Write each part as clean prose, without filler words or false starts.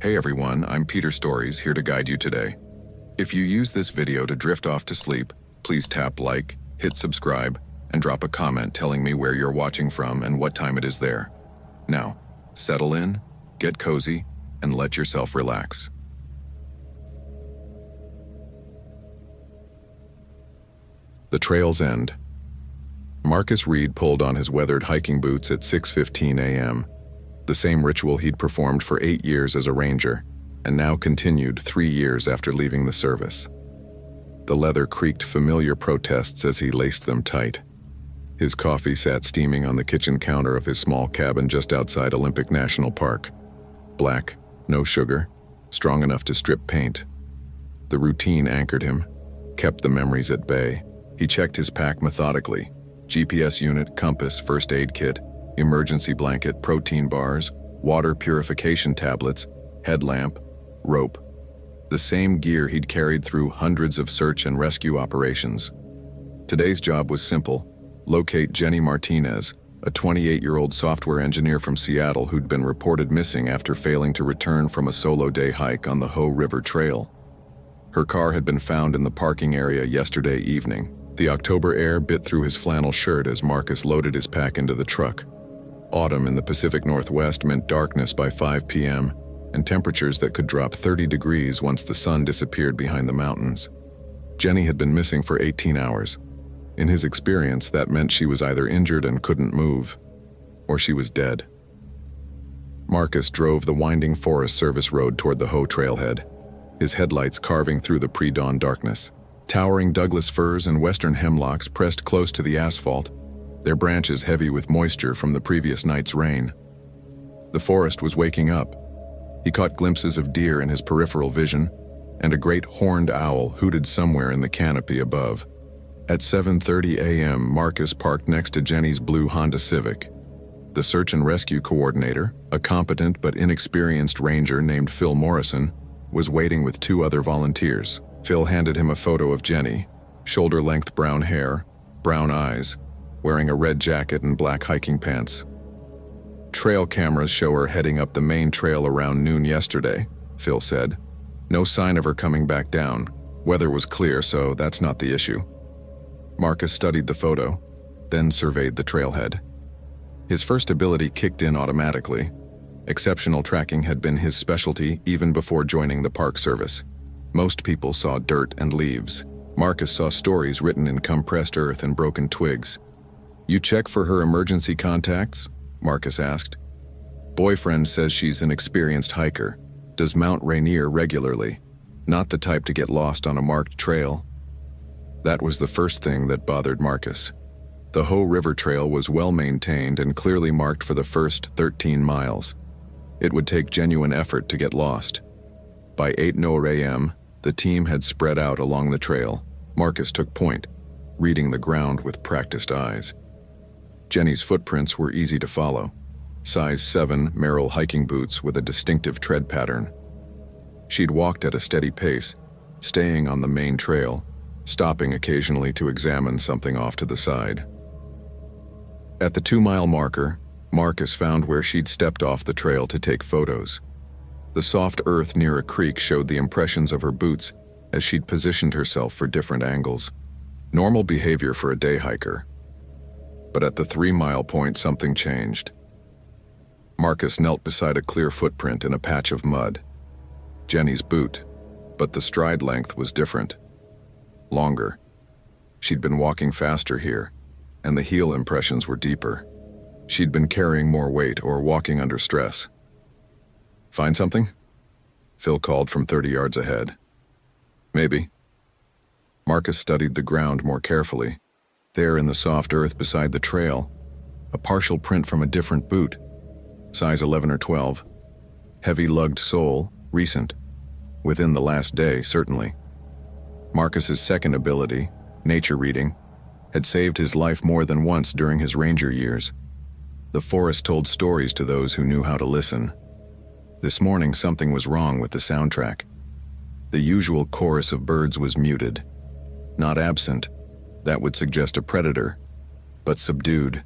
Hey everyone, I'm Peter Stories, here to guide you today. If you use this video to drift off to sleep, please tap like, hit subscribe, and drop a comment telling me where you're watching from and what time it is there. Now, settle in, get cozy, and let yourself relax. The trail's end. Marcus Reed pulled on his weathered hiking boots at 6:15 a.m., the same ritual he'd performed for 8 years as a ranger, and now continued 3 years after leaving the service. The leather creaked familiar protests as he laced them tight. His coffee sat steaming on the kitchen counter of his small cabin just outside Olympic National Park. Black, no sugar, strong enough to strip paint. The routine anchored him, kept the memories at bay. He checked his pack methodically: GPS unit, compass, first aid kit, emergency blanket, protein bars, water purification tablets, headlamp, rope. The same gear he'd carried through hundreds of search and rescue operations. Today's job was simple: locate Jenny Martinez, a 28-year-old software engineer from Seattle who'd been reported missing after failing to return from a solo day hike on the Hoh River Trail. Her car had been found in the parking area yesterday evening. The October air bit through his flannel shirt as Marcus loaded his pack into the truck. Autumn in the Pacific Northwest meant darkness by 5 p.m. and temperatures that could drop 30 degrees once the sun disappeared behind the mountains. Jenny had been missing for 18 hours. In his experience, that meant she was either injured and couldn't move, or she was dead. Marcus drove the winding Forest Service road toward the Hoh trailhead, his headlights carving through the pre-dawn darkness. Towering Douglas firs and western hemlocks pressed close to the asphalt, their branches heavy with moisture from the previous night's rain. The forest was waking up. He caught glimpses of deer in his peripheral vision, and a great horned owl hooted somewhere in the canopy above. At 7:30 a.m., Marcus parked next to Jenny's blue Honda Civic. The search and rescue coordinator, a competent but inexperienced ranger named Phil Morrison, was waiting with 2 other volunteers. Phil handed him a photo of Jenny, shoulder-length brown hair, brown eyes, wearing a red jacket and black hiking pants. "Trail cameras show her heading up the main trail around noon yesterday," Phil said. "No sign of her coming back down. Weather was clear, so that's not the issue." Marcus studied the photo, then surveyed the trailhead. His first ability kicked in automatically. Exceptional tracking had been his specialty even before joining the Park Service. Most people saw dirt and leaves. Marcus saw stories written in compressed earth and broken twigs. "You check for her emergency contacts?" Marcus asked. "Boyfriend says she's an experienced hiker. Does Mount Rainier regularly. Not the type to get lost on a marked trail." That was the first thing that bothered Marcus. The Hoh River Trail was well maintained and clearly marked for the first 13 miles. It would take genuine effort to get lost. By 8:00 a.m., the team had spread out along the trail. Marcus took point, reading the ground with practiced eyes. Jenny's footprints were easy to follow. Size 7 Merrell hiking boots with a distinctive tread pattern. She'd walked at a steady pace, staying on the main trail, stopping occasionally to examine something off to the side. At the 2-mile marker, Marcus found where she'd stepped off the trail to take photos. The soft earth near a creek showed the impressions of her boots as she'd positioned herself for different angles. Normal behavior for a day hiker. But at the 3-mile point, something changed. Marcus knelt beside a clear footprint in a patch of mud. Jenny's boot, but the stride length was different. Longer. She'd been walking faster here, and the heel impressions were deeper. She'd been carrying more weight or walking under stress. "Find something?" Phil called from 30 yards ahead. "Maybe." Marcus studied the ground more carefully. There in the soft earth beside the trail, a partial print from a different boot, size 11 or 12. Heavy lugged sole, recent. Within the last day, certainly. Marcus's second ability, nature reading, had saved his life more than once during his ranger years. The forest told stories to those who knew how to listen. This morning, something was wrong with the soundtrack. The usual chorus of birds was muted. Not absent, that would suggest a predator, but subdued,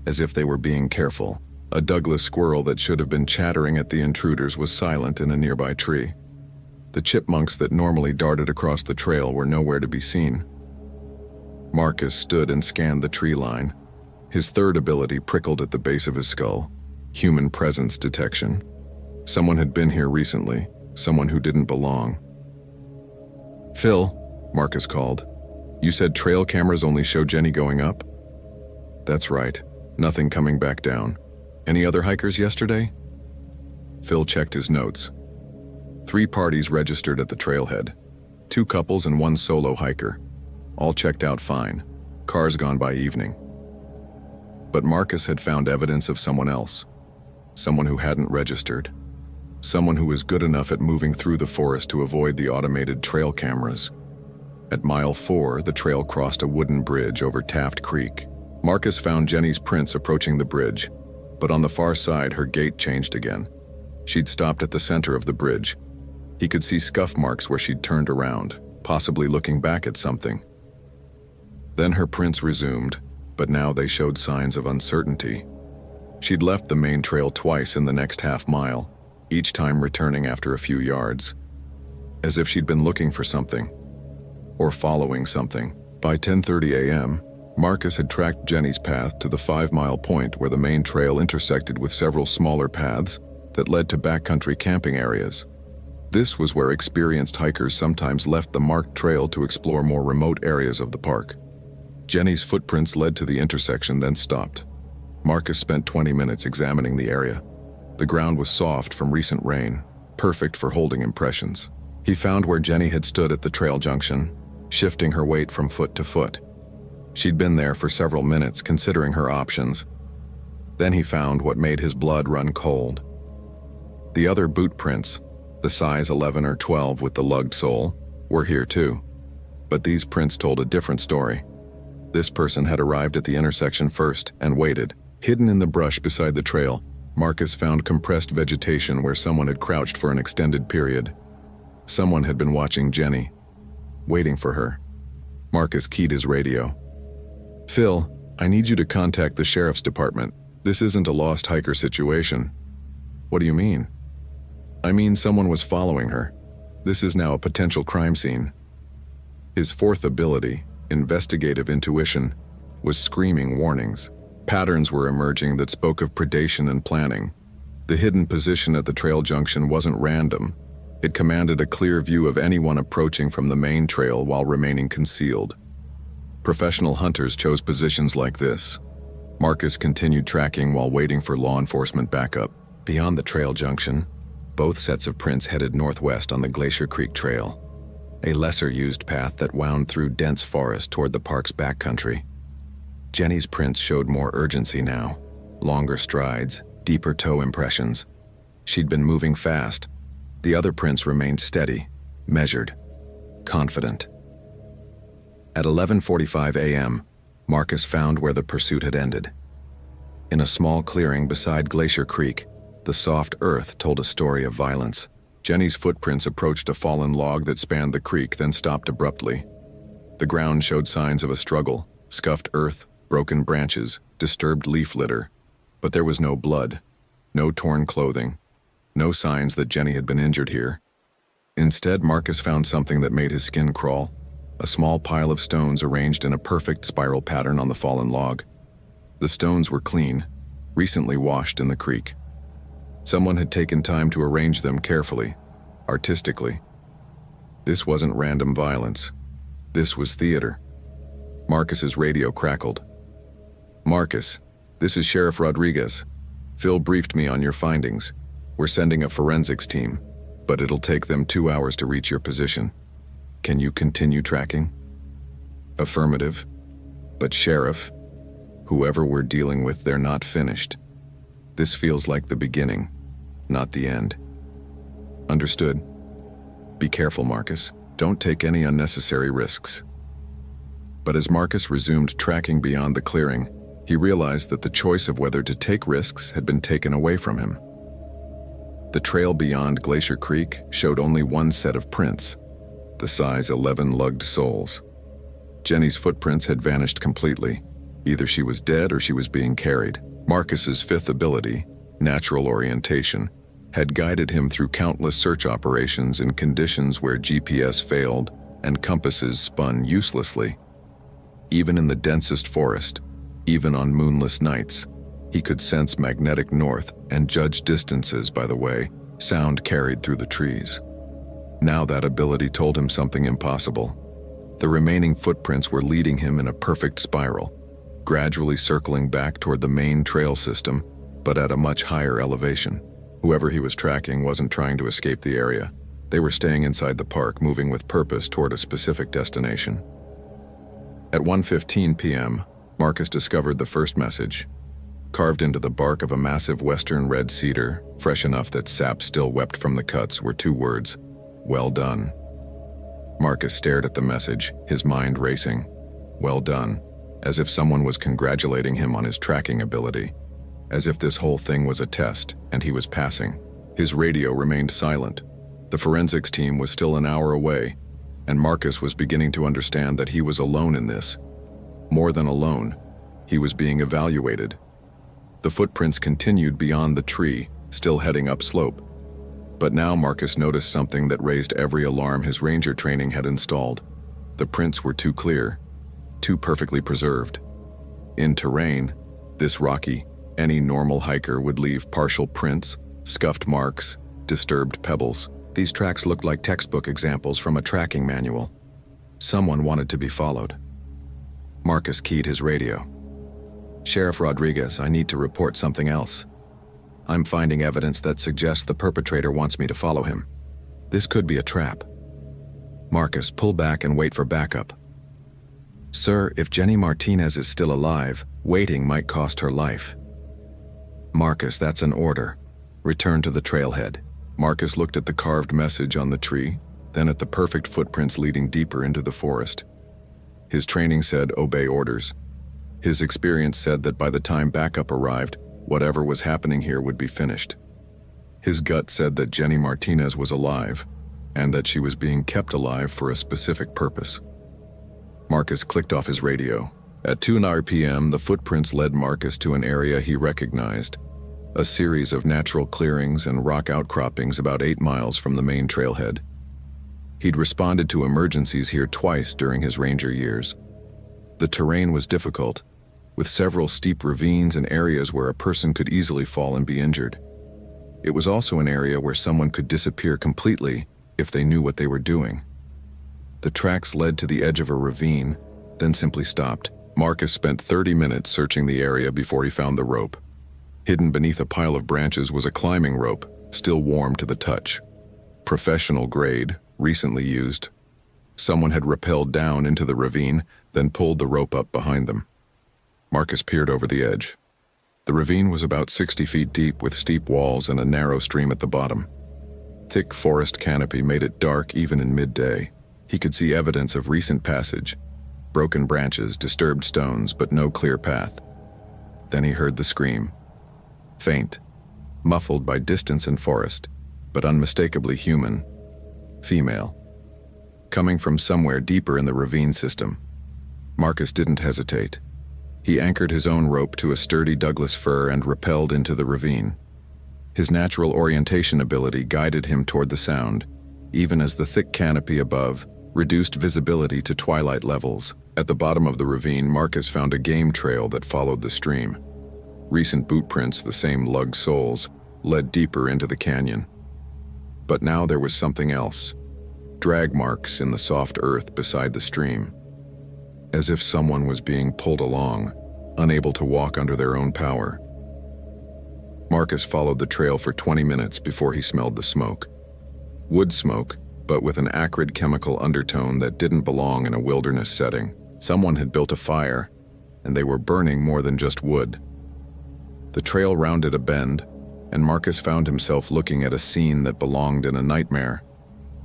as if they were being careful, A Douglas squirrel that should have been chattering at the intruders was silent in a nearby tree. The chipmunks that normally darted across the trail were nowhere to be seen. Marcus stood and scanned the tree line. His third ability prickled at the base of his skull. Human presence detection. Someone had been here recently, someone who didn't belong. "Phil," Marcus called. "You said trail cameras only show Jenny going up?" "That's right. Nothing coming back down. Any other hikers yesterday?" Phil checked his notes. 3 parties registered at the trailhead. 2 couples and 1 solo hiker. All checked out fine. Cars gone by evening. But Marcus had found evidence of someone else. Someone who hadn't registered. Someone who was good enough at moving through the forest to avoid the automated trail cameras. At mile 4, the trail crossed a wooden bridge over Taft Creek. Marcus found Jenny's prints approaching the bridge, but on the far side her gait changed again. She'd stopped at the center of the bridge. He could see scuff marks where she'd turned around, possibly looking back at something. Then her prints resumed, but now they showed signs of uncertainty. She'd left the main trail twice in the next half mile, each time returning after a few yards, as if she'd been looking for something, or following something. By 10:30 a.m., Marcus had tracked Jenny's path to the 5-mile point where the main trail intersected with several smaller paths that led to backcountry camping areas. This was where experienced hikers sometimes left the marked trail to explore more remote areas of the park. Jenny's footprints led to the intersection, then stopped. Marcus spent 20 minutes examining the area. The ground was soft from recent rain, perfect for holding impressions. He found where Jenny had stood at the trail junction, shifting her weight from foot to foot. She'd been there for several minutes, considering her options. Then he found what made his blood run cold. The other boot prints, the size 11 or 12 with the lugged sole, were here too. But these prints told a different story. This person had arrived at the intersection first and waited. Hidden in the brush beside the trail, Marcus found compressed vegetation where someone had crouched for an extended period. Someone had been watching Jenny, waiting for her. Marcus keyed his radio. "Phil, I need you to contact the sheriff's department. This isn't a lost hiker situation." "What do you mean?" "I mean someone was following her. This is now a potential crime scene." His fourth ability, investigative intuition, was screaming warnings. Patterns were emerging that spoke of predation and planning. The hidden position at the trail junction wasn't random. It commanded a clear view of anyone approaching from the main trail while remaining concealed. Professional hunters chose positions like this. Marcus continued tracking while waiting for law enforcement backup. Beyond the trail junction, both sets of prints headed northwest on the Glacier Creek Trail, a lesser-used path that wound through dense forest toward the park's backcountry. Jenny's prints showed more urgency now, longer strides, deeper toe impressions. She'd been moving fast. The other prints remained steady, measured, confident. At 11:45 a.m., Marcus found where the pursuit had ended. In a small clearing beside Glacier Creek, the soft earth told a story of violence. Jenny's footprints approached a fallen log that spanned the creek, then stopped abruptly. The ground showed signs of a struggle: scuffed earth, broken branches, disturbed leaf litter. But there was no blood, no torn clothing, no signs that Jenny had been injured here. Instead, Marcus found something that made his skin crawl: a small pile of stones arranged in a perfect spiral pattern on the fallen log. The stones were clean, recently washed in the creek. Someone had taken time to arrange them carefully, artistically. This wasn't random violence. This was theater. Marcus's radio crackled. "Marcus, this is Sheriff Rodriguez. Phil briefed me on your findings. We're sending a forensics team, but it'll take them 2 hours to reach your position. Can you continue tracking?" "Affirmative. But Sheriff, whoever we're dealing with, they're not finished. This feels like the beginning, not the end." "Understood. Be careful, Marcus. Don't take any unnecessary risks." But as Marcus resumed tracking beyond the clearing, he realized that the choice of whether to take risks had been taken away from him. The trail beyond Glacier Creek showed only one set of prints, the size 11 lugged soles. Jenny's footprints had vanished completely. Either she was dead or she was being carried. Marcus's fifth ability, natural orientation, had guided him through countless search operations in conditions where GPS failed and compasses spun uselessly. Even in the densest forest, even on moonless nights, he could sense magnetic north and judge distances by the way sound carried through the trees. Now that ability told him something impossible. The remaining footprints were leading him in a perfect spiral, gradually circling back toward the main trail system, but at a much higher elevation. Whoever he was tracking wasn't trying to escape the area. They were staying inside the park, moving with purpose toward a specific destination. At 1:15 p.m., Marcus discovered the first message. Carved into the bark of a massive western red cedar, fresh enough that sap still wept from the cuts, were two words: "Well done." Marcus stared at the message, his mind racing. Well done, as if someone was congratulating him on his tracking ability, as if this whole thing was a test and he was passing. His radio remained silent. The forensics team was still an hour away, and Marcus was beginning to understand that he was alone in this. More than alone, he was being evaluated. The footprints continued beyond the tree, still heading upslope. But now Marcus noticed something that raised every alarm his ranger training had installed. The prints were too clear, too perfectly preserved. In terrain this rocky, any normal hiker would leave partial prints, scuffed marks, disturbed pebbles. These tracks looked like textbook examples from a tracking manual. Someone wanted to be followed. Marcus keyed his radio. "Sheriff Rodriguez, I need to report something else. I'm finding evidence that suggests the perpetrator wants me to follow him. This could be a trap." "Marcus, pull back and wait for backup." "Sir, if Jenny Martinez is still alive, waiting might cost her life." "Marcus, that's an order. Return to the trailhead." Marcus looked at the carved message on the tree, then at the perfect footprints leading deeper into the forest. His training said obey orders. His experience said that by the time backup arrived, whatever was happening here would be finished. His gut said that Jenny Martinez was alive, and that she was being kept alive for a specific purpose. Marcus clicked off his radio. At 2:09 p.m., the footprints led Marcus to an area he recognized, a series of natural clearings and rock outcroppings about 8 miles from the main trailhead. He'd responded to emergencies here twice during his ranger years. The terrain was difficult, with several steep ravines and areas where a person could easily fall and be injured. It was also an area where someone could disappear completely if they knew what they were doing. The tracks led to the edge of a ravine, then simply stopped. Marcus spent 30 minutes searching the area before he found the rope. Hidden beneath a pile of branches was a climbing rope, still warm to the touch. Professional grade, recently used. Someone had rappelled down into the ravine, then pulled the rope up behind them. Marcus peered over the edge. The ravine was about 60 feet deep with steep walls and a narrow stream at the bottom. Thick forest canopy made it dark even in midday. He could see evidence of recent passage, broken branches, disturbed stones, but no clear path. Then he heard the scream. Faint, muffled by distance and forest, but unmistakably human. Female. Coming from somewhere deeper in the ravine system. Marcus didn't hesitate. He anchored his own rope to a sturdy Douglas fir and rappelled into the ravine. His natural orientation ability guided him toward the sound, even as the thick canopy above reduced visibility to twilight levels. At the bottom of the ravine, Marcus found a game trail that followed the stream. Recent boot prints, the same lug soles, led deeper into the canyon. But now there was something else. Drag marks in the soft earth beside the stream. As if someone was being pulled along, unable to walk under their own power. Marcus followed the trail for 20 minutes before he smelled the smoke. Wood smoke, but with an acrid chemical undertone that didn't belong in a wilderness setting. Someone had built a fire, and they were burning more than just wood. The trail rounded a bend, and Marcus found himself looking at a scene that belonged in a nightmare.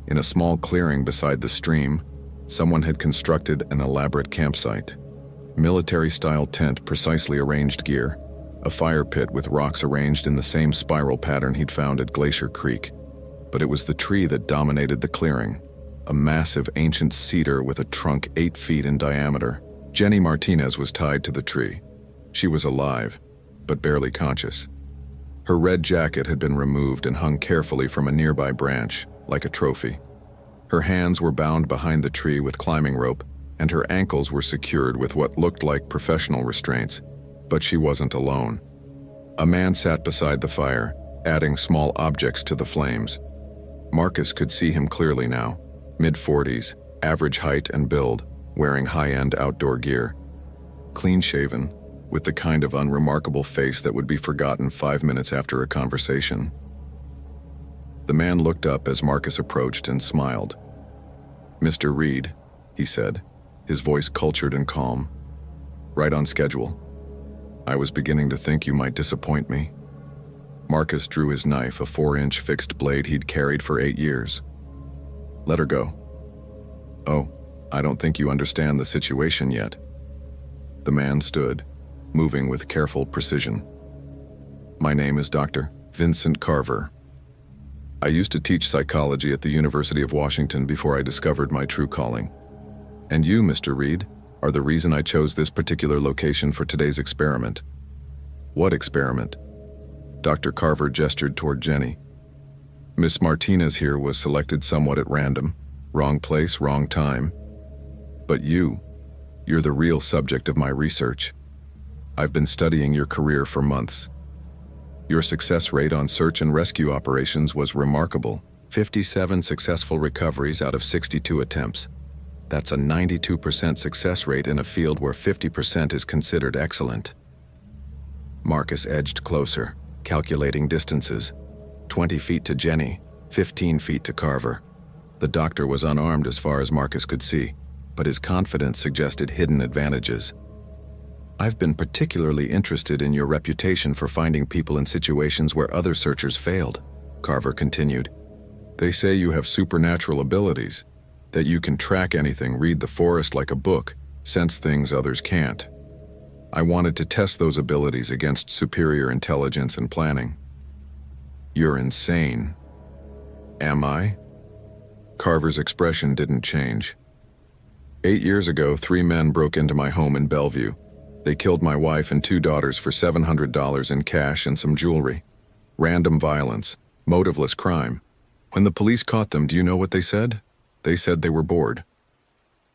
In a small clearing beside the stream, someone had constructed an elaborate campsite. Military-style tent, precisely arranged gear, a fire pit with rocks arranged in the same spiral pattern he'd found at Glacier Creek. But it was the tree that dominated the clearing, a massive ancient cedar with a trunk 8 feet in diameter. Jenny Martinez was tied to the tree. She was alive, but barely conscious. Her red jacket had been removed and hung carefully from a nearby branch, like a trophy. Her hands were bound behind the tree with climbing rope, and her ankles were secured with what looked like professional restraints. But she wasn't alone. A man sat beside the fire, adding small objects to the flames. Marcus could see him clearly now, mid-40s, average height and build, wearing high-end outdoor gear. Clean-shaven, with the kind of unremarkable face that would be forgotten 5 minutes after a conversation. The man looked up as Marcus approached and smiled. "Mr. Reed," he said, his voice cultured and calm. "Right on schedule. I was beginning to think you might disappoint me." Marcus drew his knife, a 4-inch fixed blade he'd carried for 8 years. "Let her go." "Oh, I don't think you understand the situation yet." The man stood, moving with careful precision. "My name is Dr. Vincent Carver. I used to teach psychology at the University of Washington before I discovered my true calling. And you, Mr. Reed, are the reason I chose this particular location for today's experiment." "What experiment?" Dr. Carver gestured toward Jenny. "Miss Martinez here was selected somewhat at random, wrong place, wrong time. But you're the real subject of my research. I've been studying your career for months. Your success rate on search and rescue operations was remarkable. 57 successful recoveries out of 62 attempts. That's a 92% success rate in a field where 50% is considered excellent." Marcus edged closer, calculating distances. 20 feet to Jenny, 15 feet to Carver. The doctor was unarmed as far as Marcus could see, but his confidence suggested hidden advantages. "I've been particularly interested in your reputation for finding people in situations where other searchers failed," Carver continued. "They say you have supernatural abilities, that you can track anything, read the forest like a book, sense things others can't. I wanted to test those abilities against superior intelligence and planning." "You're insane." "Am I?" Carver's expression didn't change. 8 years ago, 3 men broke into my home in Bellevue. They killed my wife and 2 daughters for $700 in cash and some jewelry. Random violence, motiveless crime. When the police caught them, do you know what they said? They said they were bored.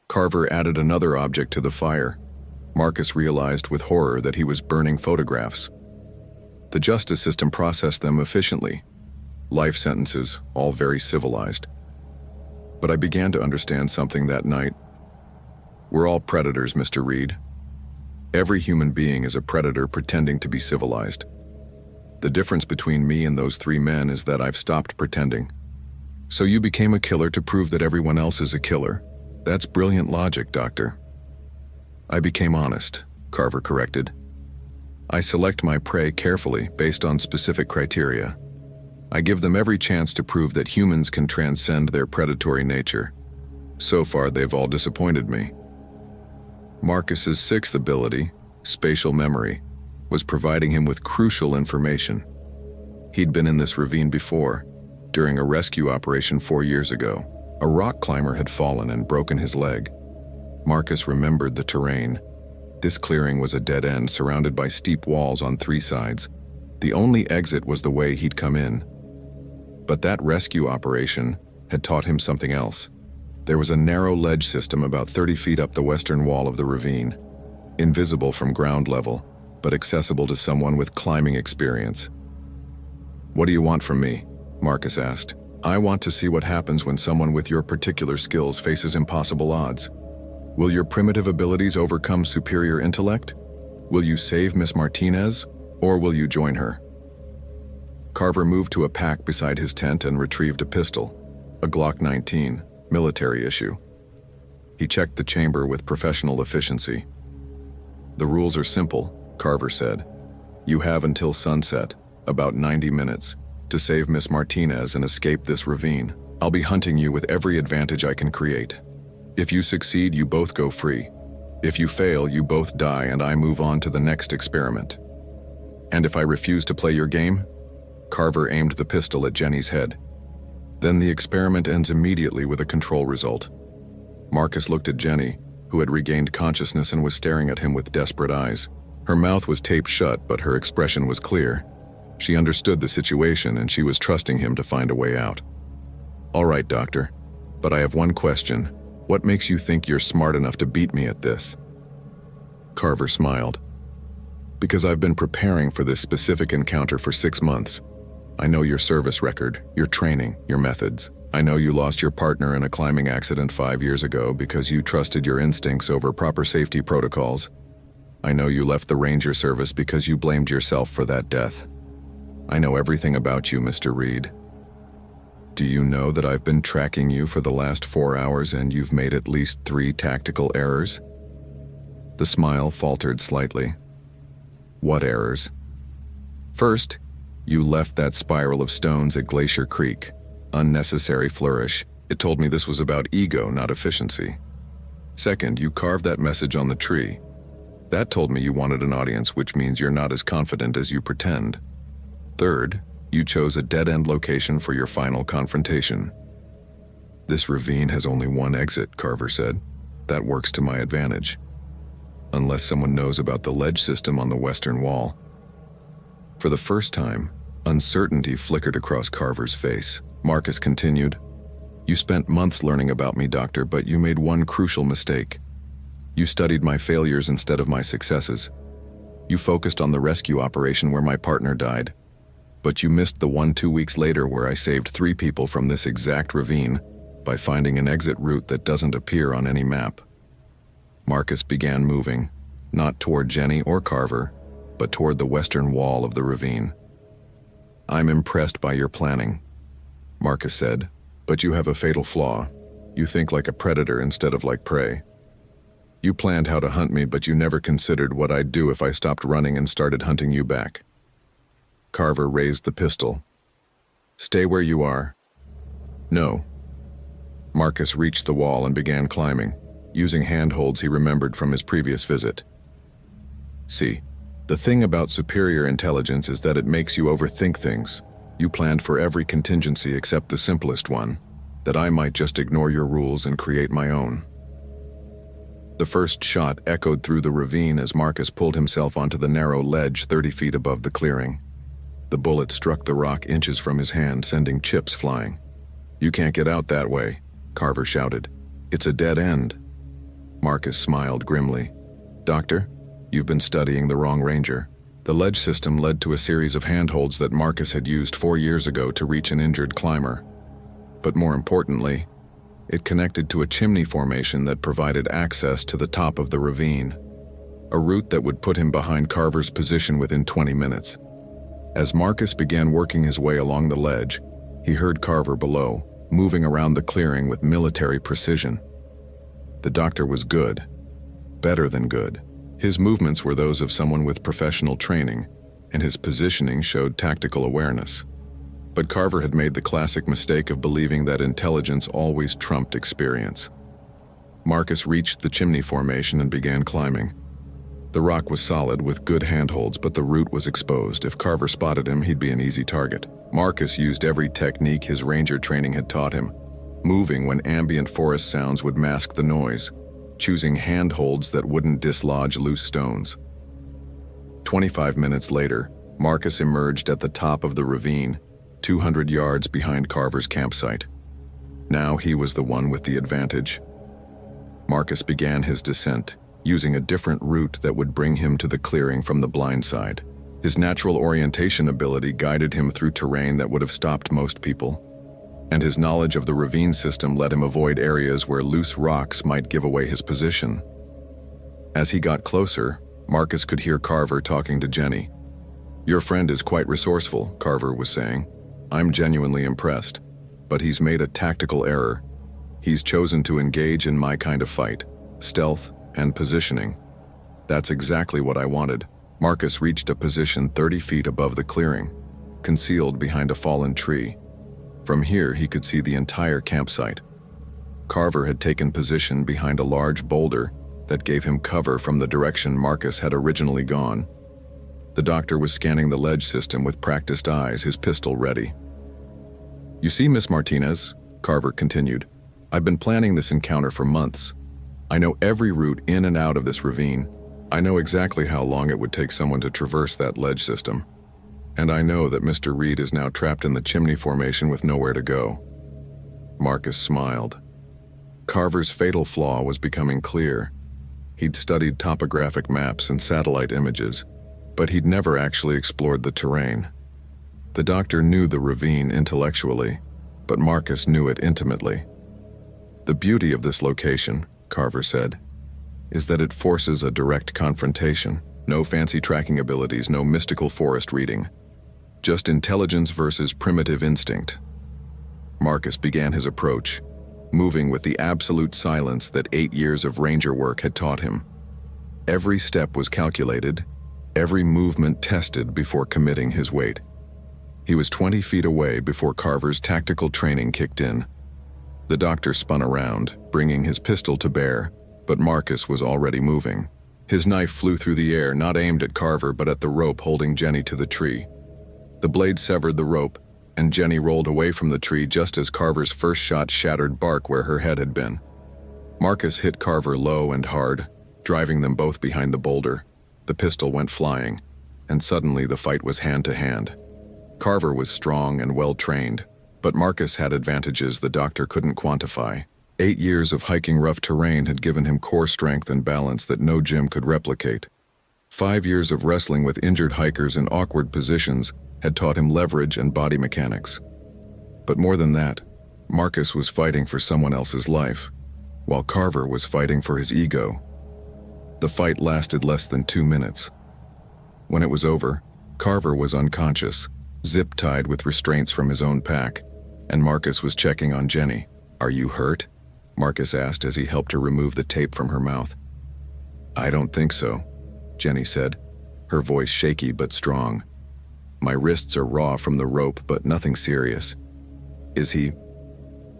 Carver added another object to the fire. Marcus realized with horror that he was burning photographs. The justice system processed them efficiently. Life sentences, all very civilized. But I began to understand something that night. We're all predators, Mr. Reed. Every human being is a predator pretending to be civilized. The difference between me and those 3 men is that I've stopped pretending. So you became a killer to prove that everyone else is a killer? That's brilliant logic, Doctor. I became honest, Carver corrected. I select my prey carefully based on specific criteria. I give them every chance to prove that humans can transcend their predatory nature. So far, they've all disappointed me. Marcus's 6th ability, spatial memory, was providing him with crucial information. He'd been in this ravine before, during a rescue operation 4 years ago. A rock climber had fallen and broken his leg. Marcus remembered the terrain. This clearing was a dead end surrounded by steep walls on 3 sides. The only exit was the way he'd come in. But that rescue operation had taught him something else. There was a narrow ledge system about 30 feet up the western wall of the ravine, invisible from ground level, but accessible to someone with climbing experience. "What do you want from me?" Marcus asked. "I want to see what happens when someone with your particular skills faces impossible odds. Will your primitive abilities overcome superior intellect? Will you save Miss Martinez, or will you join her?" Carver moved to a pack beside his tent and retrieved a pistol, a Glock 19, military issue. He checked the chamber with professional efficiency. "The rules are simple," Carver said. "You have until sunset, about 90 minutes, to save Miss Martinez and escape this ravine. I'll be hunting you with every advantage I can create. If you succeed, you both go free. If you fail, you both die and I move on to the next experiment. And if I refuse to play your game?" Carver aimed the pistol at Jenny's head. "Then the experiment ends immediately with a control result." Marcus looked at Jenny, who had regained consciousness and was staring at him with desperate eyes. Her mouth was taped shut, but her expression was clear. She understood the situation and she was trusting him to find a way out. "All right, doctor, but I have one question. What makes you think you're smart enough to beat me at this?" Carver smiled. "Because I've been preparing for this specific encounter for 6 months. I know your service record, your training, your methods. I know you lost your partner in a climbing accident 5 years ago because you trusted your instincts over proper safety protocols. I know you left the Ranger Service because you blamed yourself for that death. I know everything about you, Mr. Reed. Do you know that I've been tracking you for the last 4 hours and you've made at least 3 tactical errors?" The smile faltered slightly. "What errors?" "First, you left that spiral of stones at Glacier Creek. Unnecessary flourish. It told me this was about ego, not efficiency. Second, you carved that message on the tree. That told me you wanted an audience, which means you're not as confident as you pretend. Third, you chose a dead-end location for your final confrontation." "This ravine has only one exit," Carver said. "That works to my advantage. Unless someone knows about the ledge system on the western wall." For the first time, uncertainty flickered across Carver's face. Marcus continued, "You spent months learning about me, Doctor, but you made one crucial mistake. You studied my failures instead of my successes. You focused on the rescue operation where my partner died, but you missed the one 2 weeks later where I saved 3 people from this exact ravine by finding an exit route that doesn't appear on any map." Marcus began moving, not toward Jenny or Carver, but toward the western wall of the ravine. "I'm impressed by your planning," Marcus said, "but you have a fatal flaw. You think like a predator instead of like prey. You planned how to hunt me, but you never considered what I'd do if I stopped running and started hunting you back." Carver raised the pistol. "Stay where you are." "No." Marcus reached the wall and began climbing, using handholds he remembered from his previous visit. "See, the thing about superior intelligence is that it makes you overthink things. You planned for every contingency except the simplest one, that I might just ignore your rules and create my own." The first shot echoed through the ravine as Marcus pulled himself onto the narrow ledge 30 feet above the clearing. The bullet struck the rock inches from his hand, sending chips flying. "You can't get out that way," Carver shouted. "It's a dead end." Marcus smiled grimly. "Doctor, you've been studying the wrong Ranger." The ledge system led to a series of handholds that Marcus had used 4 years ago to reach an injured climber. But more importantly, it connected to a chimney formation that provided access to the top of the ravine, a route that would put him behind Carver's position within 20 minutes. As Marcus began working his way along the ledge, he heard Carver below, moving around the clearing with military precision. The doctor was good, better than good. His movements were those of someone with professional training, and his positioning showed tactical awareness. But Carver had made the classic mistake of believing that intelligence always trumped experience. Marcus reached the chimney formation and began climbing. The rock was solid with good handholds, but the route was exposed. If Carver spotted him, he'd be an easy target. Marcus used every technique his ranger training had taught him, moving when ambient forest sounds would mask the noise, choosing handholds that wouldn't dislodge loose stones. 25 minutes later, Marcus emerged at the top of the ravine, 200 yards behind Carver's campsite. Now he was the one with the advantage. Marcus began his descent, using a different route that would bring him to the clearing from the blind side. His natural orientation ability guided him through terrain that would have stopped most people, and his knowledge of the ravine system let him avoid areas where loose rocks might give away his position. As he got closer, Marcus could hear Carver talking to Jenny. "Your friend is quite resourceful," Carver was saying. "I'm genuinely impressed, but he's made a tactical error. He's chosen to engage in my kind of fight, stealth and positioning. That's exactly what I wanted." Marcus reached a position 30 feet above the clearing, concealed behind a fallen tree. From here, he could see the entire campsite. Carver had taken position behind a large boulder that gave him cover from the direction Marcus had originally gone. The doctor was scanning the ledge system with practiced eyes, his pistol ready. "You see, Miss Martinez," Carver continued, "I've been planning this encounter for months. I know every route in and out of this ravine. I know exactly how long it would take someone to traverse that ledge system. And I know that Mr. Reed is now trapped in the chimney formation with nowhere to go." Marcus smiled. Carver's fatal flaw was becoming clear. He'd studied topographic maps and satellite images, but he'd never actually explored the terrain. The doctor knew the ravine intellectually, but Marcus knew it intimately. "The beauty of this location," Carver said, "is that it forces a direct confrontation. No fancy tracking abilities, no mystical forest reading. Just intelligence versus primitive instinct." Marcus began his approach, moving with the absolute silence that 8 years of ranger work had taught him. Every step was calculated, every movement tested before committing his weight. He was 20 feet away before Carver's tactical training kicked in. The doctor spun around, bringing his pistol to bear, but Marcus was already moving. His knife flew through the air, not aimed at Carver but at the rope holding Jenny to the tree. The blade severed the rope, and Jenny rolled away from the tree just as Carver's first shot shattered bark where her head had been. Marcus hit Carver low and hard, driving them both behind the boulder. The pistol went flying, and suddenly the fight was hand to hand. Carver was strong and well-trained, but Marcus had advantages the doctor couldn't quantify. 8 years of hiking rough terrain had given him core strength and balance that no gym could replicate. 5 years of wrestling with injured hikers in awkward positions had taught him leverage and body mechanics. But more than that, Marcus was fighting for someone else's life, while Carver was fighting for his ego. The fight lasted less than 2 minutes. When it was over, Carver was unconscious, zip-tied with restraints from his own pack, and Marcus was checking on Jenny. "Are you hurt?" Marcus asked as he helped her remove the tape from her mouth. "I don't think so," Jenny said, her voice shaky but strong. "My wrists are raw from the rope, but nothing serious." "Is he?"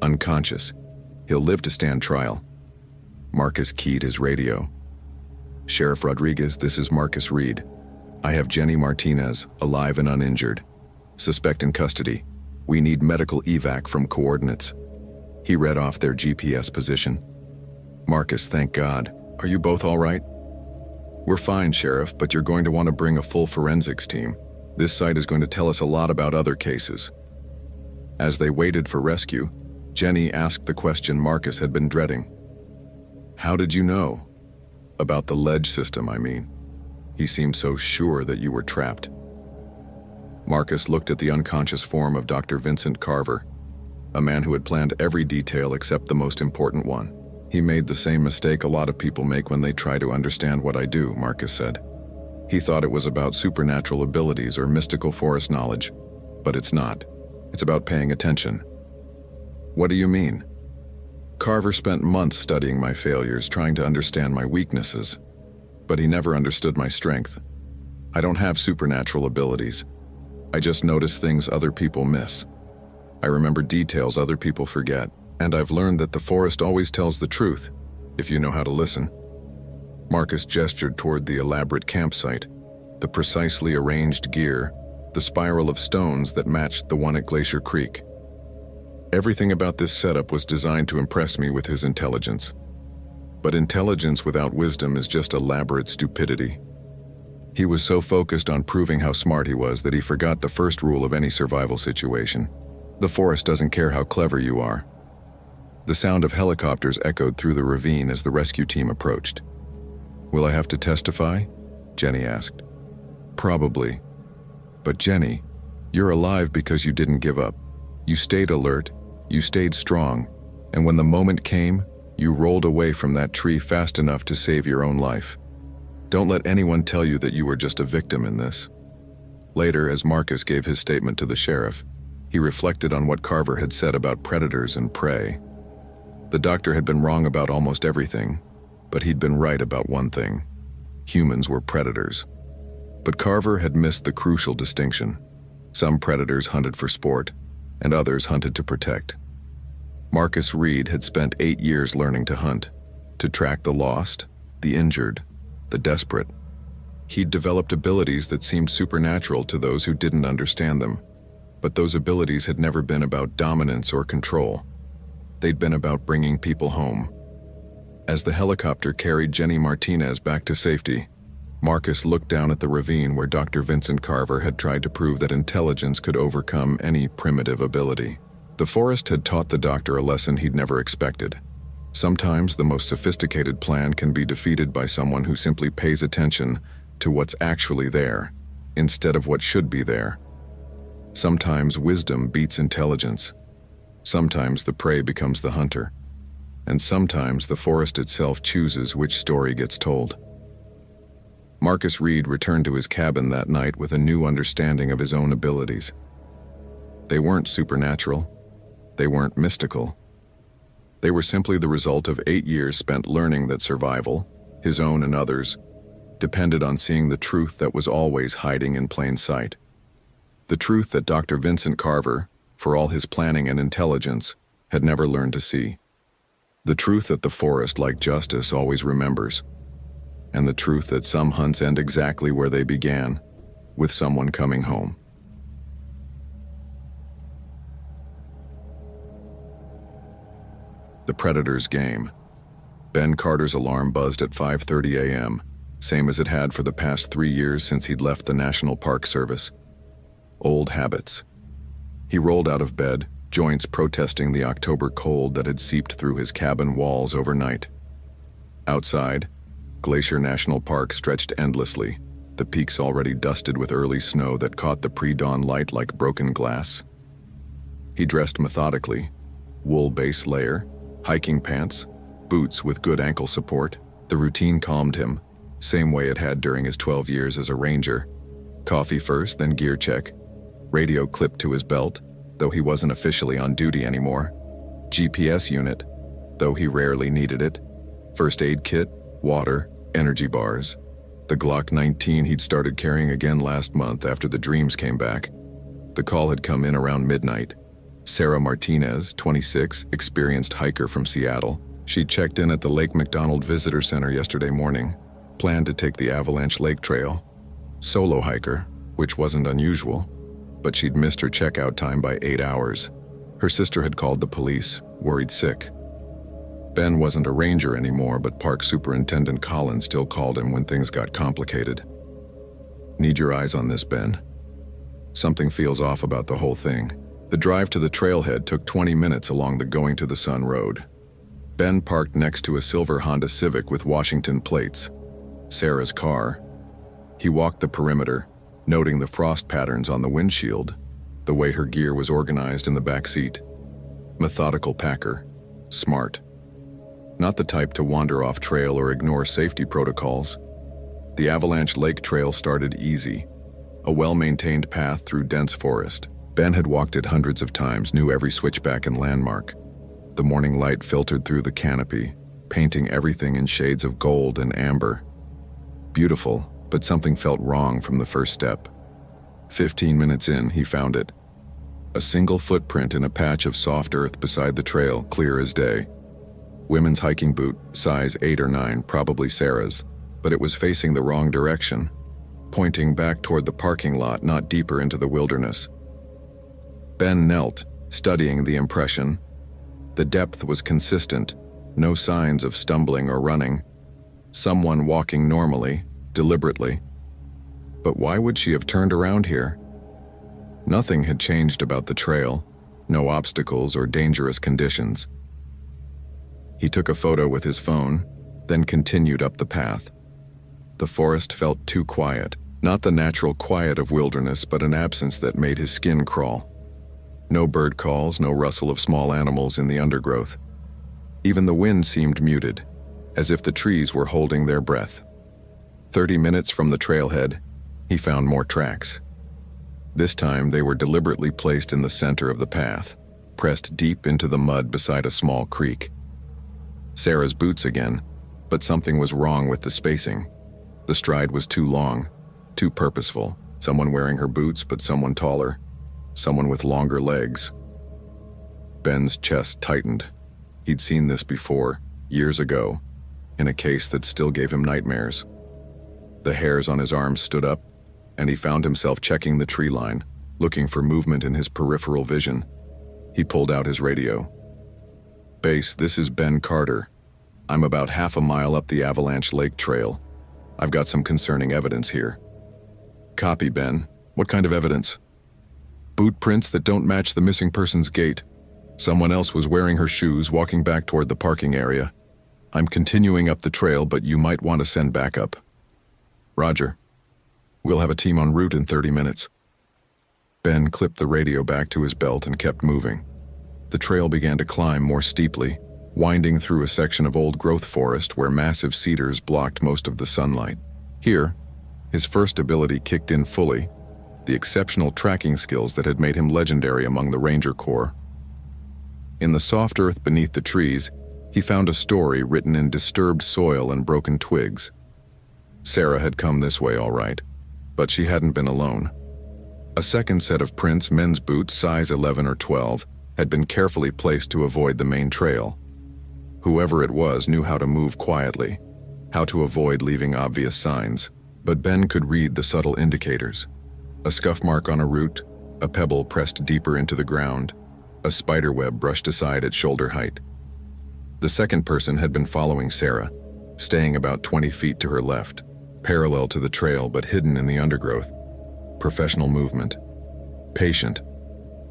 "Unconscious. He'll live to stand trial." Marcus keyed his radio. "Sheriff Rodriguez, this is Marcus Reed. I have Jenny Martinez, alive and uninjured. Suspect in custody. We need medical evac from coordinates." He read off their GPS position. "Marcus, thank God. Are you both all right?" "We're fine, Sheriff, but you're going to want to bring a full forensics team. This site is going to tell us a lot about other cases." As they waited for rescue, Jenny asked the question Marcus had been dreading. "How did you know?" "About the ledge system, I mean. He seemed so sure that you were trapped." Marcus looked at the unconscious form of Dr. Vincent Carver, a man who had planned every detail except the most important one. "He made the same mistake a lot of people make when they try to understand what I do," Marcus said. "He thought it was about supernatural abilities or mystical forest knowledge, but it's not. It's about paying attention." "What do you mean?" "Carver spent months studying my failures, trying to understand my weaknesses, but he never understood my strength. I don't have supernatural abilities. I just notice things other people miss. I remember details other people forget, and I've learned that the forest always tells the truth, if you know how to listen." Marcus gestured toward the elaborate campsite, the precisely arranged gear, the spiral of stones that matched the one at Glacier Creek. Everything about this setup was designed to impress me with his intelligence. But intelligence without wisdom is just elaborate stupidity. He was so focused on proving how smart he was that he forgot the first rule of any survival situation. The forest doesn't care how clever you are. The sound of helicopters echoed through the ravine as the rescue team approached. "Will I have to testify?" Jenny asked. "Probably. But Jenny, you're alive because you didn't give up. You stayed alert, you stayed strong, and when the moment came, you rolled away from that tree fast enough to save your own life. Don't let anyone tell you that you were just a victim in this." Later, as Marcus gave his statement to the sheriff, he reflected on what Carver had said about predators and prey. The doctor had been wrong about almost everything, but he'd been right about one thing. Humans were predators. But Carver had missed the crucial distinction. Some predators hunted for sport, and others hunted to protect. Marcus Reed had spent 8 years learning to hunt, to track the lost, the injured, the desperate. He'd developed abilities that seemed supernatural to those who didn't understand them, but those abilities had never been about dominance or control. They'd been about bringing people home. As the helicopter carried Jenny Martinez back to safety, Marcus looked down at the ravine where Dr. Vincent Carver had tried to prove that intelligence could overcome any primitive ability. The forest had taught the doctor a lesson he'd never expected. Sometimes the most sophisticated plan can be defeated by someone who simply pays attention to what's actually there, instead of what should be there. Sometimes wisdom beats intelligence. Sometimes the prey becomes the hunter. And sometimes the forest itself chooses which story gets told. Marcus Reed returned to his cabin that night with a new understanding of his own abilities. They weren't supernatural. They weren't mystical. They were simply the result of 8 years spent learning that survival, his own and others, depended on seeing the truth that was always hiding in plain sight. The truth that Dr. Vincent Carver, for all his planning and intelligence, had never learned to see. The truth that the forest, like justice, always remembers. And the truth that some hunts end exactly where they began, with someone coming home. The Predator's game. Ben Carter's alarm buzzed at 5:30 a.m., same as it had for the past 3 years since he'd left the National Park Service. Old habits. He rolled out of bed, joints protesting the October cold that had seeped through his cabin walls overnight. Outside, Glacier National Park stretched endlessly, the peaks already dusted with early snow that caught the pre-dawn light like broken glass. He dressed methodically, wool base layer, hiking pants, boots with good ankle support. The routine calmed him, same way it had during his 12 years as a ranger. Coffee first, then gear check. Radio clipped to his belt, though he wasn't officially on duty anymore. GPS unit, though he rarely needed it. First aid kit, water, energy bars. The Glock 19 he'd started carrying again last month after the dreams came back. The call had come in around midnight. Sarah Martinez, 26, experienced hiker from Seattle. She'd checked in at the Lake McDonald Visitor Center yesterday morning, planned to take the Avalanche Lake Trail. Solo hiker, which wasn't unusual, but she'd missed her checkout time by 8 hours. Her sister had called the police, worried sick. Ben wasn't a ranger anymore, but Park Superintendent Collins still called him when things got complicated. Need your eyes on this, Ben. Something feels off about the whole thing. The drive to the trailhead took 20 minutes along the Going to the Sun road. Ben parked next to a silver Honda Civic with Washington plates, Sarah's car. He walked the perimeter, noting the frost patterns on the windshield, the way her gear was organized in the back seat. Methodical packer, smart. Not the type to wander off trail or ignore safety protocols. The Avalanche Lake Trail started easy, a well-maintained path through dense forest. Ben had walked it hundreds of times, knew every switchback and landmark. The morning light filtered through the canopy, painting everything in shades of gold and amber. Beautiful, but something felt wrong from the first step. 15 minutes in, he found it. A single footprint in a patch of soft earth beside the trail, clear as day. Women's hiking boot, size 8 or 9, probably Sarah's, but it was facing the wrong direction, pointing back toward the parking lot, not deeper into the wilderness. Ben knelt, studying the impression. The depth was consistent, no signs of stumbling or running. Someone walking normally, deliberately. But why would she have turned around here? Nothing had changed about the trail, no obstacles or dangerous conditions. He took a photo with his phone, then continued up the path. The forest felt too quiet, not the natural quiet of wilderness, but an absence that made his skin crawl. No bird calls, no rustle of small animals in the undergrowth. Even the wind seemed muted, as if the trees were holding their breath. 30 minutes from the trailhead, he found more tracks. This time they were deliberately placed in the center of the path, pressed deep into the mud beside a small creek. Sarah's boots again, but something was wrong with the spacing. The stride was too long, too purposeful. Someone wearing her boots, but someone taller. Someone with longer legs. Ben's chest tightened. He'd seen this before, years ago, in a case that still gave him nightmares. The hairs on his arms stood up, and he found himself checking the tree line, looking for movement in his peripheral vision. He pulled out his radio. "Base, this is Ben Carter. I'm about half a mile up the Avalanche Lake Trail. I've got some concerning evidence here. Copy, Ben. What kind of evidence? Boot prints that don't match the missing person's gait. Someone else was wearing her shoes walking back toward the parking area. I'm continuing up the trail, but you might want to send backup. Roger. We'll have a team en route in 30 minutes. Ben clipped the radio back to his belt and kept moving. The trail began to climb more steeply, winding through a section of old-growth forest where massive cedars blocked most of the sunlight. Here, his first ability kicked in fully, the exceptional tracking skills that had made him legendary among the Ranger Corps. In the soft earth beneath the trees, he found a story written in disturbed soil and broken twigs. Sarah had come this way all right, but she hadn't been alone. A second set of prints, men's boots, size 11 or 12, had been carefully placed to avoid the main trail. Whoever it was knew how to move quietly, how to avoid leaving obvious signs, but Ben could read the subtle indicators. A scuff mark on a root, a pebble pressed deeper into the ground, a spiderweb brushed aside at shoulder height. The second person had been following Sarah, staying about 20 feet to her left, parallel to the trail but hidden in the undergrowth. Professional movement. Patient.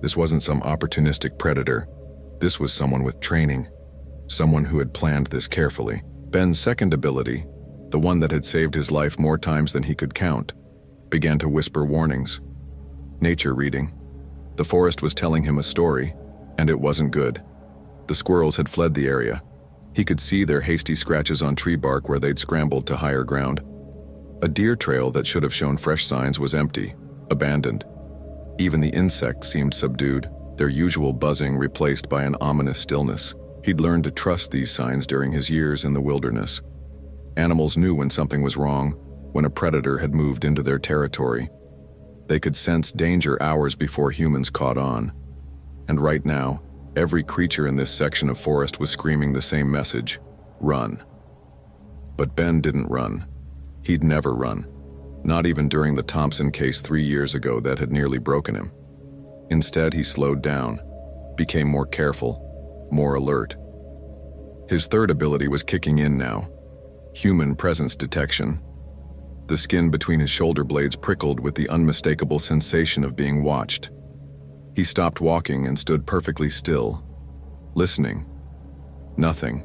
This wasn't some opportunistic predator. This was someone with training. Someone who had planned this carefully. Ben's second ability, the one that had saved his life more times than he could count, began to whisper warnings. Nature reading. The forest was telling him a story, and it wasn't good. The squirrels had fled the area. He could see their hasty scratches on tree bark where they'd scrambled to higher ground. A deer trail that should have shown fresh signs was empty, abandoned. Even the insects seemed subdued, their usual buzzing replaced by an ominous stillness. He'd learned to trust these signs during his years in the wilderness. Animals knew when something was wrong, when a predator had moved into their territory. They could sense danger hours before humans caught on. And right now, every creature in this section of forest was screaming the same message: run. But Ben didn't run. He'd never run, not even during the Thompson case 3 years ago that had nearly broken him. Instead, he slowed down, became more careful, more alert. His third ability was kicking in now: human presence detection. The skin between his shoulder blades prickled with the unmistakable sensation of being watched. He stopped walking and stood perfectly still, listening. Nothing.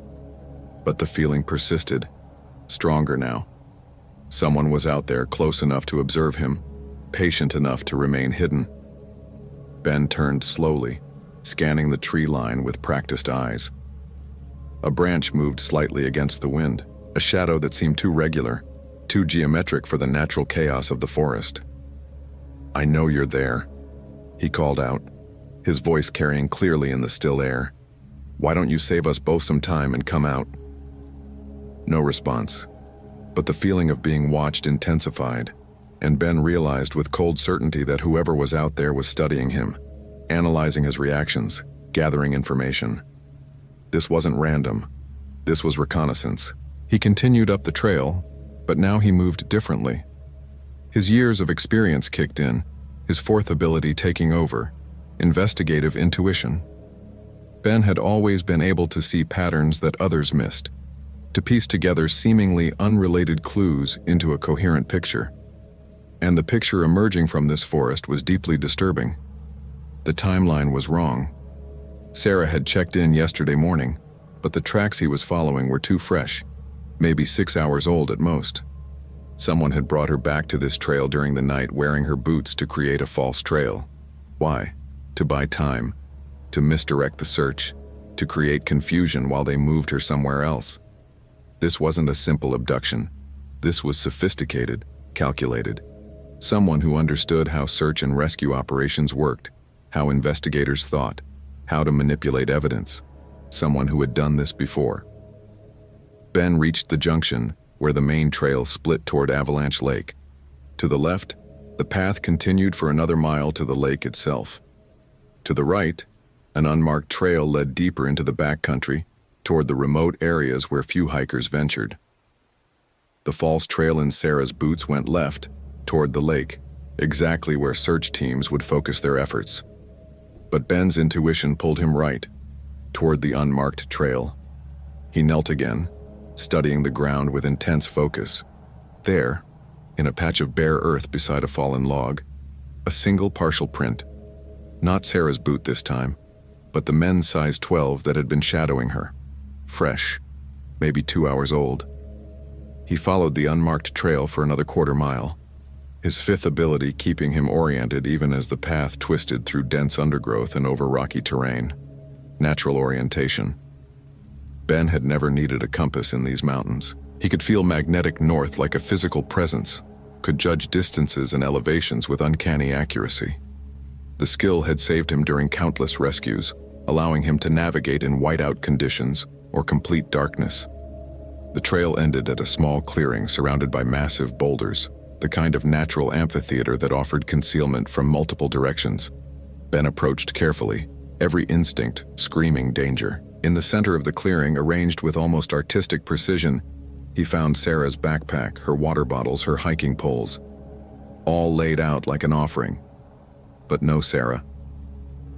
But the feeling persisted, stronger now. Someone was out there, close enough to observe him, patient enough to remain hidden. Ben turned slowly, scanning the tree line with practiced eyes. A branch moved slightly against the wind, a shadow that seemed too regular, too geometric for the natural chaos of the forest. "I know you're there," he called out, his voice carrying clearly in the still air. "Why don't you save us both some time and come out?" No response, but the feeling of being watched intensified, and Ben realized with cold certainty that whoever was out there was studying him, analyzing his reactions, gathering information. This wasn't random. This was reconnaissance. He continued up the trail, but now he moved differently. His years of experience kicked in, his fourth ability taking over: investigative intuition. Ben had always been able to see patterns that others missed, to piece together seemingly unrelated clues into a coherent picture. And the picture emerging from this forest was deeply disturbing. The timeline was wrong. Sarah had checked in yesterday morning, but the tracks he was following were too fresh, maybe 6 hours old at most. Someone had brought her back to this trail during the night wearing her boots to create a false trail. Why? To buy time, to misdirect the search, to create confusion while they moved her somewhere else. This wasn't a simple abduction. This was sophisticated, calculated. Someone who understood how search and rescue operations worked, how investigators thought, how to manipulate evidence. Someone who had done this before. Ben reached the junction where the main trail split toward Avalanche Lake. To the left, the path continued for another mile to the lake itself. To the right, an unmarked trail led deeper into the backcountry, toward the remote areas where few hikers ventured. The false trail in Sarah's boots went left, toward the lake, exactly where search teams would focus their efforts. But Ben's intuition pulled him right, toward the unmarked trail. He knelt again, studying the ground with intense focus. There, in a patch of bare earth beside a fallen log, a single partial print. Not Sarah's boot this time, but the men's size 12 that had been shadowing her. Fresh, maybe 2 hours old. He followed the unmarked trail for another quarter mile, his fifth ability keeping him oriented even as the path twisted through dense undergrowth and over rocky terrain. Natural orientation. Ben had never needed a compass in these mountains. He could feel magnetic north like a physical presence, could judge distances and elevations with uncanny accuracy. The skill had saved him during countless rescues, allowing him to navigate in whiteout conditions or complete darkness. The trail ended at a small clearing surrounded by massive boulders, the kind of natural amphitheater that offered concealment from multiple directions. Ben approached carefully, every instinct screaming danger. In the center of the clearing, arranged with almost artistic precision, he found Sarah's backpack, her water bottles, her hiking poles, all laid out like an offering. But no Sarah.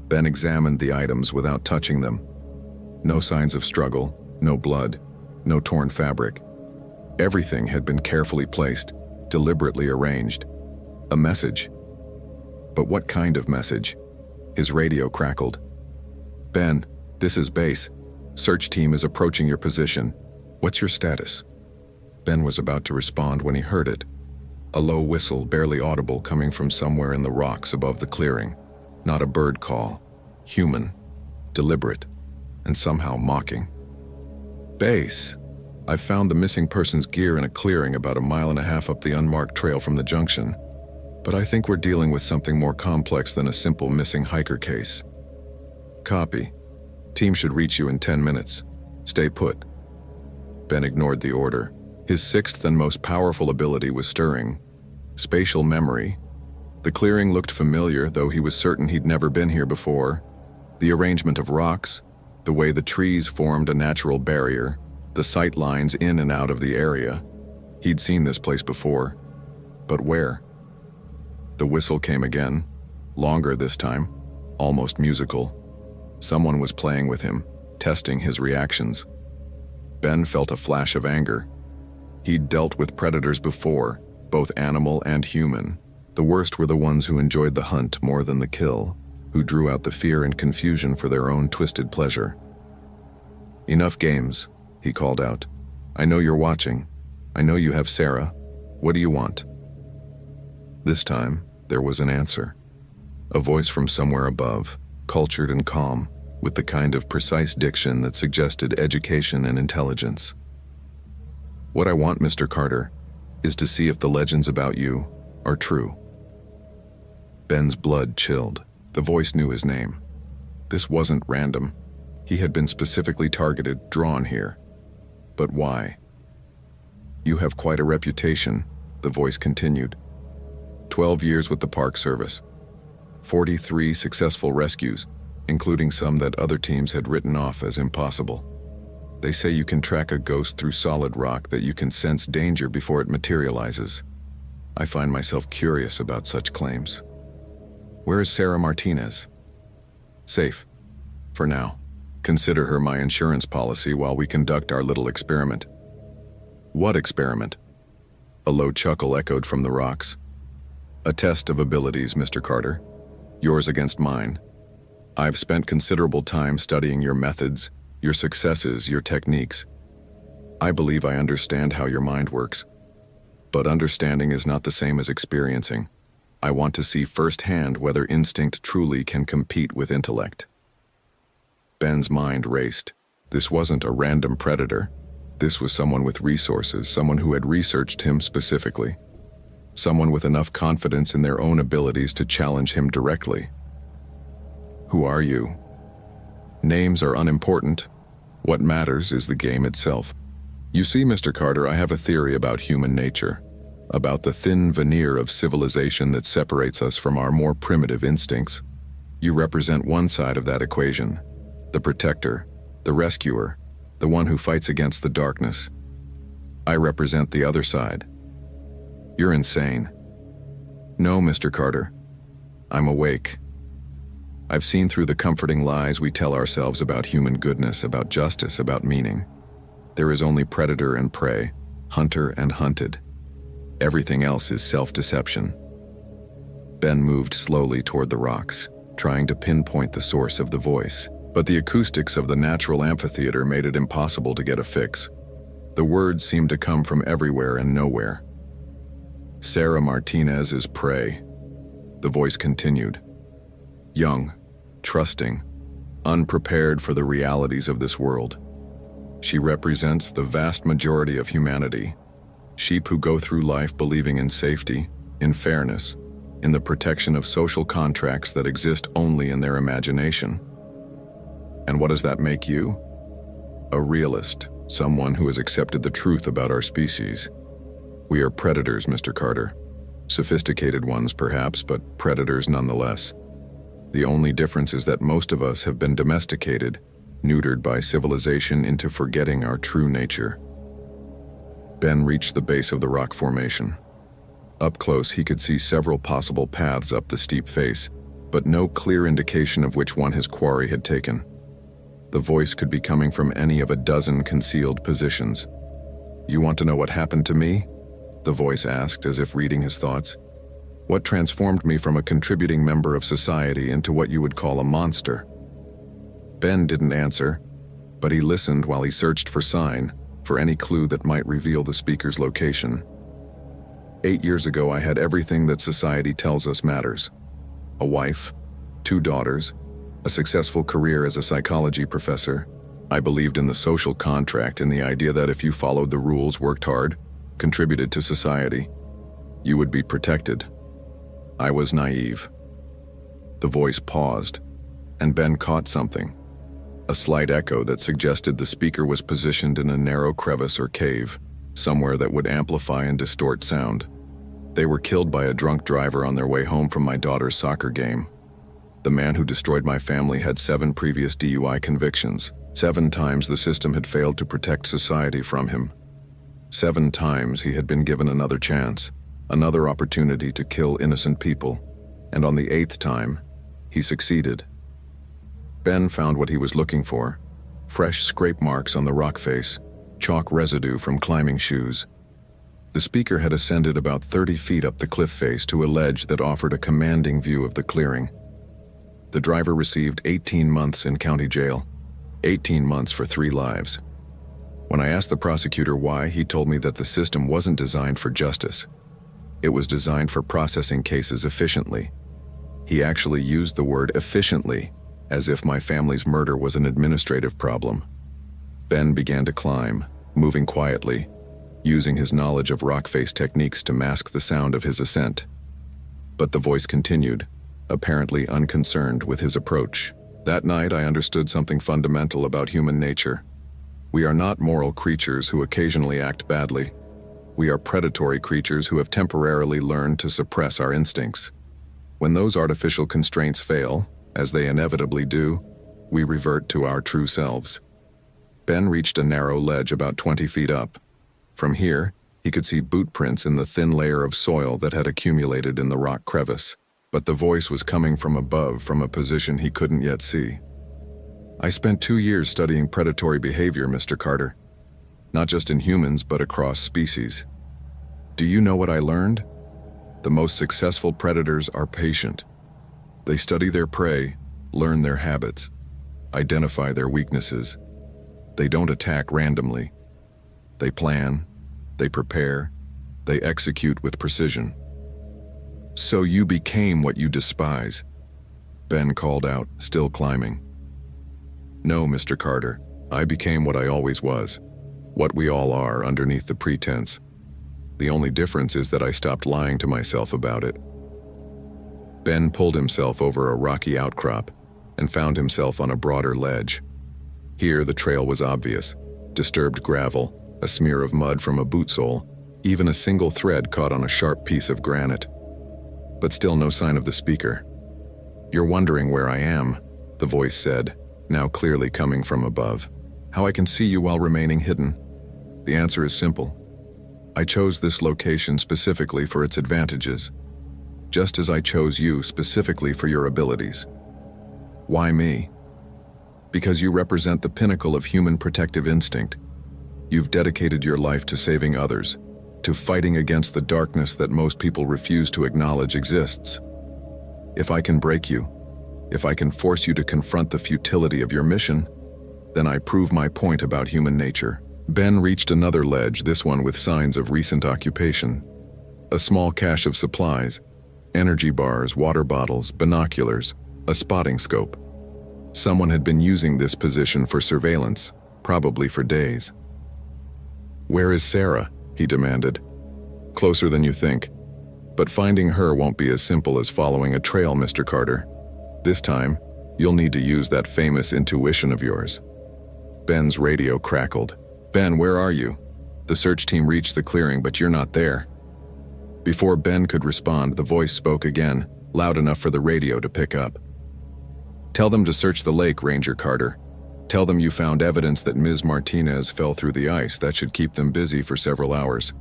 Ben examined the items without touching them. No signs of struggle, no blood, no torn fabric. Everything had been carefully placed, deliberately arranged. A message. But what kind of message? His radio crackled. Ben, this is base. Search team is approaching your position. What's your status? Ben was about to respond when he heard it. A low whistle, barely audible, coming from somewhere in the rocks above the clearing. Not a bird call. Human. Deliberate. And somehow mocking. Base. I've found the missing person's gear in a clearing about 1.5 miles up the unmarked trail from the junction. But I think we're dealing with something more complex than a simple missing hiker case. Copy. Team should reach you in 10 minutes. Stay put. Ben ignored the order. His sixth and most powerful ability was stirring. Spatial memory. The clearing looked familiar, though he was certain he'd never been here before. The arrangement of rocks, the way the trees formed a natural barrier, the sight lines in and out of the area. He'd seen this place before. But where? The whistle came again, longer this time, almost musical. Someone was playing with him, testing his reactions. Ben felt a flash of anger. He'd dealt with predators before, both animal and human. The worst were the ones who enjoyed the hunt more than the kill, who drew out the fear and confusion for their own twisted pleasure. Enough games, he called out. I know you're watching. I know you have Sarah. What do you want? This time, there was an answer. A voice from somewhere above, cultured and calm, with the kind of precise diction that suggested education and intelligence. What I want, Mr. Carter, is to see if the legends about you are true. Ben's blood chilled. The voice knew his name. This wasn't random. He had been specifically targeted, drawn here. But why? You have quite a reputation, the voice continued. 12 years with the Park Service. 43 successful rescues, including some that other teams had written off as impossible. They say you can track a ghost through solid rock, that you can sense danger before it materializes. I find myself curious about such claims. Where is Sarah Martinez? Safe. For now. Consider her my insurance policy while we conduct our little experiment. What experiment? A low chuckle echoed from the rocks. A test of abilities, Mr. Carter. Yours against mine. I've spent considerable time studying your methods, your successes, your techniques. I believe I understand how your mind works. But understanding is not the same as experiencing. I want to see firsthand whether instinct truly can compete with intellect. Ben's mind raced. This wasn't a random predator. This was someone with resources, someone who had researched him specifically. Someone with enough confidence in their own abilities to challenge him directly. Who are you? Names are unimportant. What matters is the game itself. You see, Mr. Carter, I have a theory about human nature, about the thin veneer of civilization that separates us from our more primitive instincts. You represent one side of that equation, the protector, the rescuer, the one who fights against the darkness. I represent the other side. You're insane. No, Mr. Carter. I'm awake. I've seen through the comforting lies we tell ourselves about human goodness, about justice, about meaning. There is only predator and prey, hunter and hunted. Everything else is self-deception. Ben moved slowly toward the rocks, trying to pinpoint the source of the voice, but the acoustics of the natural amphitheater made it impossible to get a fix. The words seemed to come from everywhere and nowhere. Sarah Martinez's prey. The voice continued. Young, trusting, unprepared for the realities of this world. She represents the vast majority of humanity, sheep who go through life believing in safety, in fairness, in the protection of social contracts that exist only in their imagination. And what does that make you? A realist, someone who has accepted the truth about our species. We are predators, Mr. Carter. Sophisticated ones, perhaps, but predators nonetheless. The only difference is that most of us have been domesticated, neutered by civilization into forgetting our true nature. Ben reached the base of the rock formation. Up close, he could see several possible paths up the steep face, but no clear indication of which one his quarry had taken. The voice could be coming from any of a dozen concealed positions. You want to know what happened to me? The voice asked, as if reading his thoughts. What transformed me from a contributing member of society into what you would call a monster? Ben didn't answer, but he listened while he searched for any clue that might reveal the speaker's location. 8 years ago, I had everything that society tells us matters. A wife, 2 daughters, a successful career as a psychology professor. I believed in the social contract, in the idea that if you followed the rules, worked hard, contributed to society, you would be protected. I was naive. The voice paused, and Ben caught something. A slight echo that suggested the speaker was positioned in a narrow crevice or cave, somewhere that would amplify and distort sound. They were killed by a drunk driver on their way home from my daughter's soccer game. The man who destroyed my family had 7 previous DUI convictions. 7 times the system had failed to protect society from him. 7 times he had been given another chance, another opportunity to kill innocent people, and on the 8th time, he succeeded. Ben found what he was looking for: fresh scrape marks on the rock face, chalk residue from climbing shoes. The speaker had ascended about 30 feet up the cliff face to a ledge that offered a commanding view of the clearing. The driver received 18 months in county jail, 18 months for 3 lives. When I asked the prosecutor why, he told me that the system wasn't designed for justice. It was designed for processing cases efficiently. He actually used the word efficiently, as if my family's murder was an administrative problem. Ben began to climb, moving quietly, using his knowledge of rock face techniques to mask the sound of his ascent. But the voice continued, apparently unconcerned with his approach. That night, I understood something fundamental about human nature. We are not moral creatures who occasionally act badly. We are predatory creatures who have temporarily learned to suppress our instincts. When those artificial constraints fail, as they inevitably do, we revert to our true selves. Ben reached a narrow ledge about 20 feet up. From here, he could see boot prints in the thin layer of soil that had accumulated in the rock crevice. But the voice was coming from above, from a position he couldn't yet see. I spent 2 years studying predatory behavior, Mr. Carter. Not just in humans, but across species. Do you know what I learned? The most successful predators are patient. They study their prey, learn their habits, identify their weaknesses. They don't attack randomly. They plan, they prepare, they execute with precision. So you became what you despise, Ben called out, still climbing. No, Mr. Carter, I became what I always was, what we all are underneath the pretense. The only difference is that I stopped lying to myself about it. Ben pulled himself over a rocky outcrop and found himself on a broader ledge. Here the trail was obvious: disturbed gravel, a smear of mud from a boot sole, even a single thread caught on a sharp piece of granite. But still no sign of the speaker. You're wondering where I am, the voice said, now clearly coming from above. How I can see you while remaining hidden? The answer is simple. I chose this location specifically for its advantages, just as I chose you specifically for your abilities. Why me? Because you represent the pinnacle of human protective instinct. You've dedicated your life to saving others, to fighting against the darkness that most people refuse to acknowledge exists. If I can break you, if I can force you to confront the futility of your mission, then I prove my point about human nature. Ben reached another ledge, this one with signs of recent occupation. A small cache of supplies, energy bars, water bottles, binoculars, a spotting scope. Someone had been using this position for surveillance, probably for days. "Where is Sarah?" he demanded. "Closer than you think. But finding her won't be as simple as following a trail, Mr. Carter. This time, you'll need to use that famous intuition of yours." Ben's radio crackled. "Ben, where are you? The search team reached the clearing, but you're not there." Before Ben could respond, the voice spoke again, loud enough for the radio to pick up. "Tell them to search the lake, Ranger Carter. Tell them you found evidence that Ms. Martinez fell through the ice. That should keep them busy for several hours."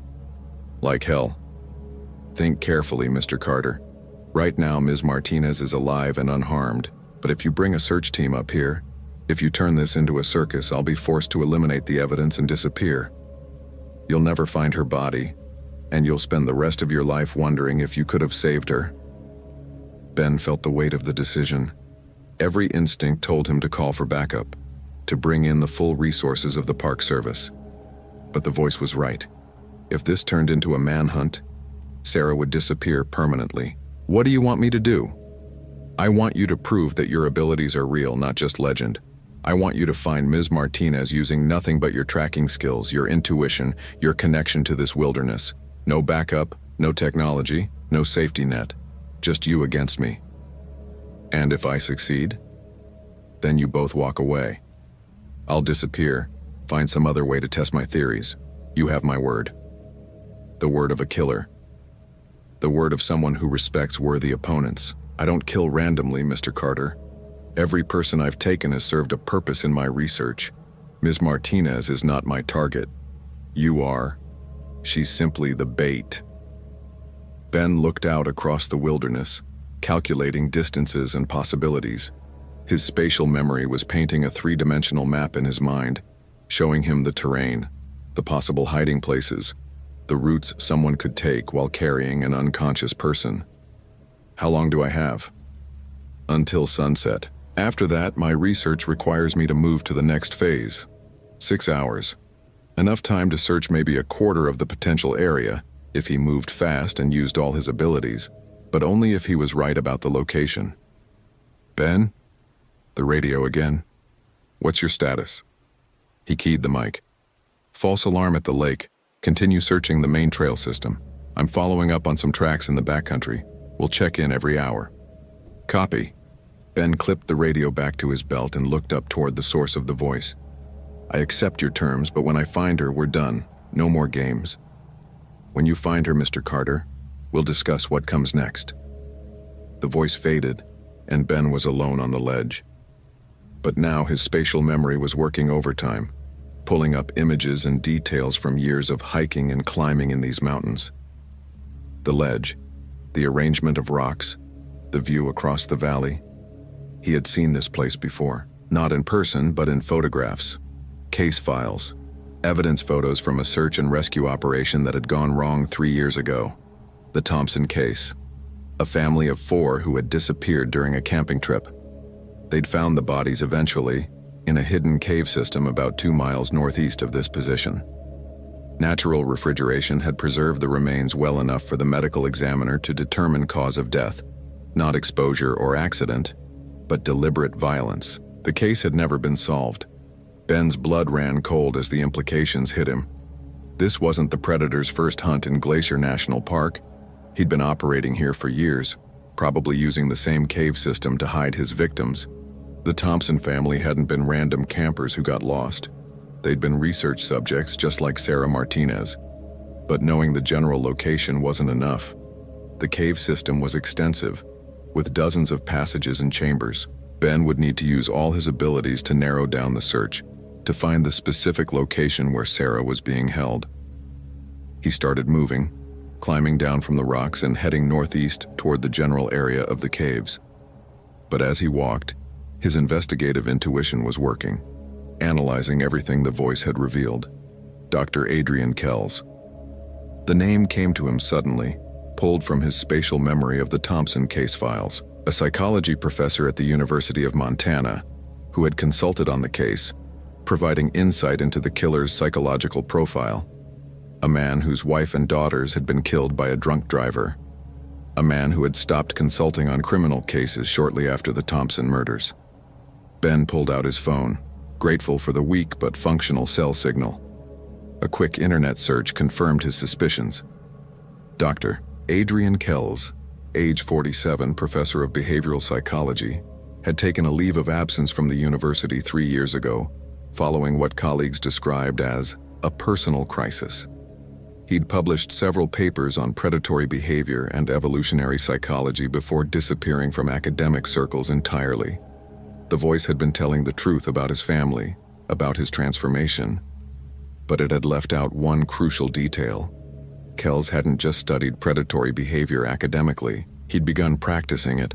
"Like hell. Think carefully, Mr. Carter. Right now, Ms. Martinez is alive and unharmed, but if you bring a search team up here, if you turn this into a circus, I'll be forced to eliminate the evidence and disappear. You'll never find her body, and you'll spend the rest of your life wondering if you could have saved her." Ben felt the weight of the decision. Every instinct told him to call for backup, to bring in the full resources of the Park Service. But the voice was right. If this turned into a manhunt, Sarah would disappear permanently. "What do you want me to do?" "I want you to prove that your abilities are real, not just legend. I want you to find Ms. Martinez using nothing but your tracking skills, your intuition, your connection to this wilderness. No backup, no technology, no safety net. Just you against me. And if I succeed, then you both walk away. I'll disappear, find some other way to test my theories. You have my word. The word of a killer. The word of someone who respects worthy opponents. I don't kill randomly, Mr. Carter. Every person I've taken has served a purpose in my research. Ms. Martinez is not my target. You are. She's simply the bait." Ben looked out across the wilderness, calculating distances and possibilities. His spatial memory was painting a three-dimensional map in his mind, showing him the terrain, the possible hiding places, the routes someone could take while carrying an unconscious person. "How long do I have?" "Until sunset. After that, my research requires me to move to the next phase. 6 hours. Enough time to search maybe a quarter of the potential area, if he moved fast and used all his abilities, but only if he was right about the location." "Ben?" The radio again. "What's your status?" He keyed the mic. "False alarm at the lake. Continue searching the main trail system. I'm following up on some tracks in the backcountry. We'll check in every hour." "Copy." Ben clipped the radio back to his belt and looked up toward the source of the voice. "I accept your terms, but when I find her, we're done. No more games. When you find her, Mr. Carter, we'll discuss what comes next." The voice faded, and Ben was alone on the ledge. But now his spatial memory was working overtime, pulling up images and details from years of hiking and climbing in these mountains. The ledge, the arrangement of rocks, the view across the valley. He had seen this place before, not in person, but in photographs, case files, evidence photos from a search and rescue operation that had gone wrong 3 years ago. The Thompson case, a family of 4 who had disappeared during a camping trip. They'd found the bodies eventually, in a hidden cave system about 2 miles northeast of this position. Natural refrigeration had preserved the remains well enough for the medical examiner to determine cause of death, not exposure or accident, but deliberate violence. The case had never been solved. Ben's blood ran cold as the implications hit him. This wasn't the predator's first hunt in Glacier National Park. He'd been operating here for years, probably using the same cave system to hide his victims. The Thompson family hadn't been random campers who got lost. They'd been research subjects just like Sarah Martinez. But knowing the general location wasn't enough. The cave system was extensive, with dozens of passages and chambers. Ben would need to use all his abilities to narrow down the search, to find the specific location where Sarah was being held. He started moving, climbing down from the rocks and heading northeast toward the general area of the caves. But as he walked, his investigative intuition was working, analyzing everything the voice had revealed. Dr. Adrian Kells. The name came to him suddenly, pulled from his spatial memory of the Thompson case files. A psychology professor at the University of Montana, who had consulted on the case, providing insight into the killer's psychological profile. A man whose wife and daughters had been killed by a drunk driver. A man who had stopped consulting on criminal cases shortly after the Thompson murders. Ben pulled out his phone, grateful for the weak but functional cell signal. A quick internet search confirmed his suspicions. Dr. Adrian Kells, age 47, professor of behavioral psychology, had taken a leave of absence from the university 3 years ago, following what colleagues described as a personal crisis. He'd published several papers on predatory behavior and evolutionary psychology before disappearing from academic circles entirely. The voice had been telling the truth about his family, about his transformation, but it had left out one crucial detail. Kells hadn't just studied predatory behavior academically, he'd begun practicing it,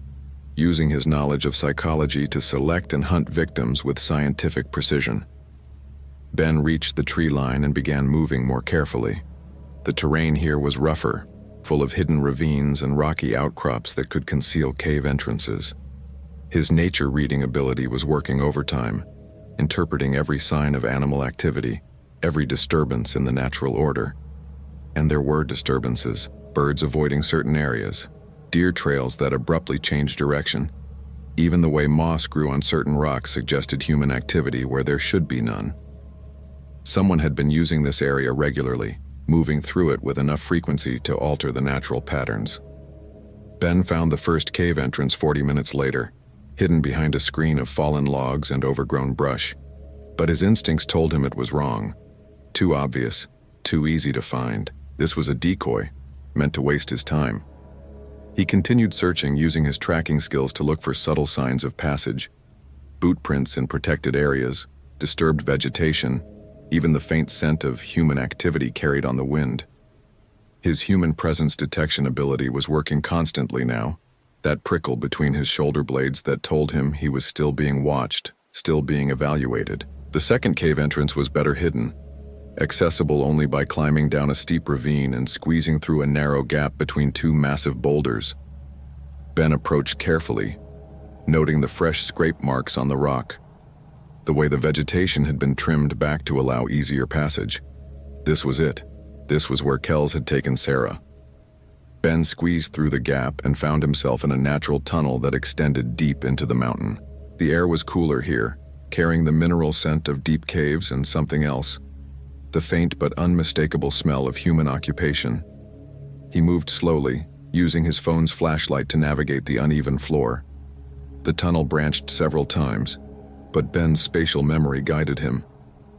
using his knowledge of psychology to select and hunt victims with scientific precision. Ben reached the tree line and began moving more carefully. The terrain here was rougher, full of hidden ravines and rocky outcrops that could conceal cave entrances. His nature reading ability was working overtime, interpreting every sign of animal activity, every disturbance in the natural order. And there were disturbances, birds avoiding certain areas, deer trails that abruptly changed direction. Even the way moss grew on certain rocks suggested human activity where there should be none. Someone had been using this area regularly, moving through it with enough frequency to alter the natural patterns. Ben found the first cave entrance 40 minutes later, hidden behind a screen of fallen logs and overgrown brush. But his instincts told him it was wrong. Too obvious, too easy to find. This was a decoy, meant to waste his time. He continued searching, using his tracking skills to look for subtle signs of passage. Boot prints in protected areas, disturbed vegetation, even the faint scent of human activity carried on the wind. His human presence detection ability was working constantly now, that prickle between his shoulder blades that told him he was still being watched, still being evaluated. The second cave entrance was better hidden, accessible only by climbing down a steep ravine and squeezing through a narrow gap between two massive boulders. Ben approached carefully, noting the fresh scrape marks on the rock, the way the vegetation had been trimmed back to allow easier passage. This was it. This was where Kells had taken Sarah. Ben squeezed through the gap and found himself in a natural tunnel that extended deep into the mountain. The air was cooler here, carrying the mineral scent of deep caves and something else, the faint but unmistakable smell of human occupation. He moved slowly, using his phone's flashlight to navigate the uneven floor. The tunnel branched several times, but Ben's spatial memory guided him,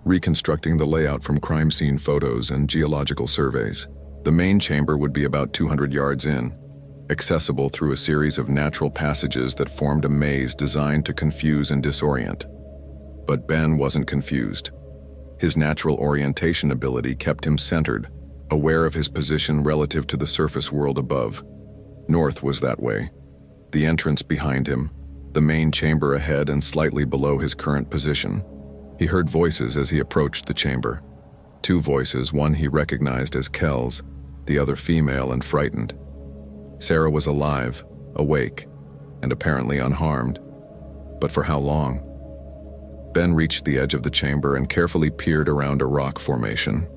reconstructing the layout from crime scene photos and geological surveys. The main chamber would be about 200 yards in, accessible through a series of natural passages that formed a maze designed to confuse and disorient. But Ben wasn't confused. His natural orientation ability kept him centered, aware of his position relative to the surface world above. North was that way. The entrance behind him, the main chamber ahead and slightly below his current position. He heard voices as he approached the chamber. 2 voices, one he recognized as Kells, the other female and frightened. Sarah was alive, awake, and apparently unharmed. But for how long? Ben reached the edge of the chamber and carefully peered around a rock formation.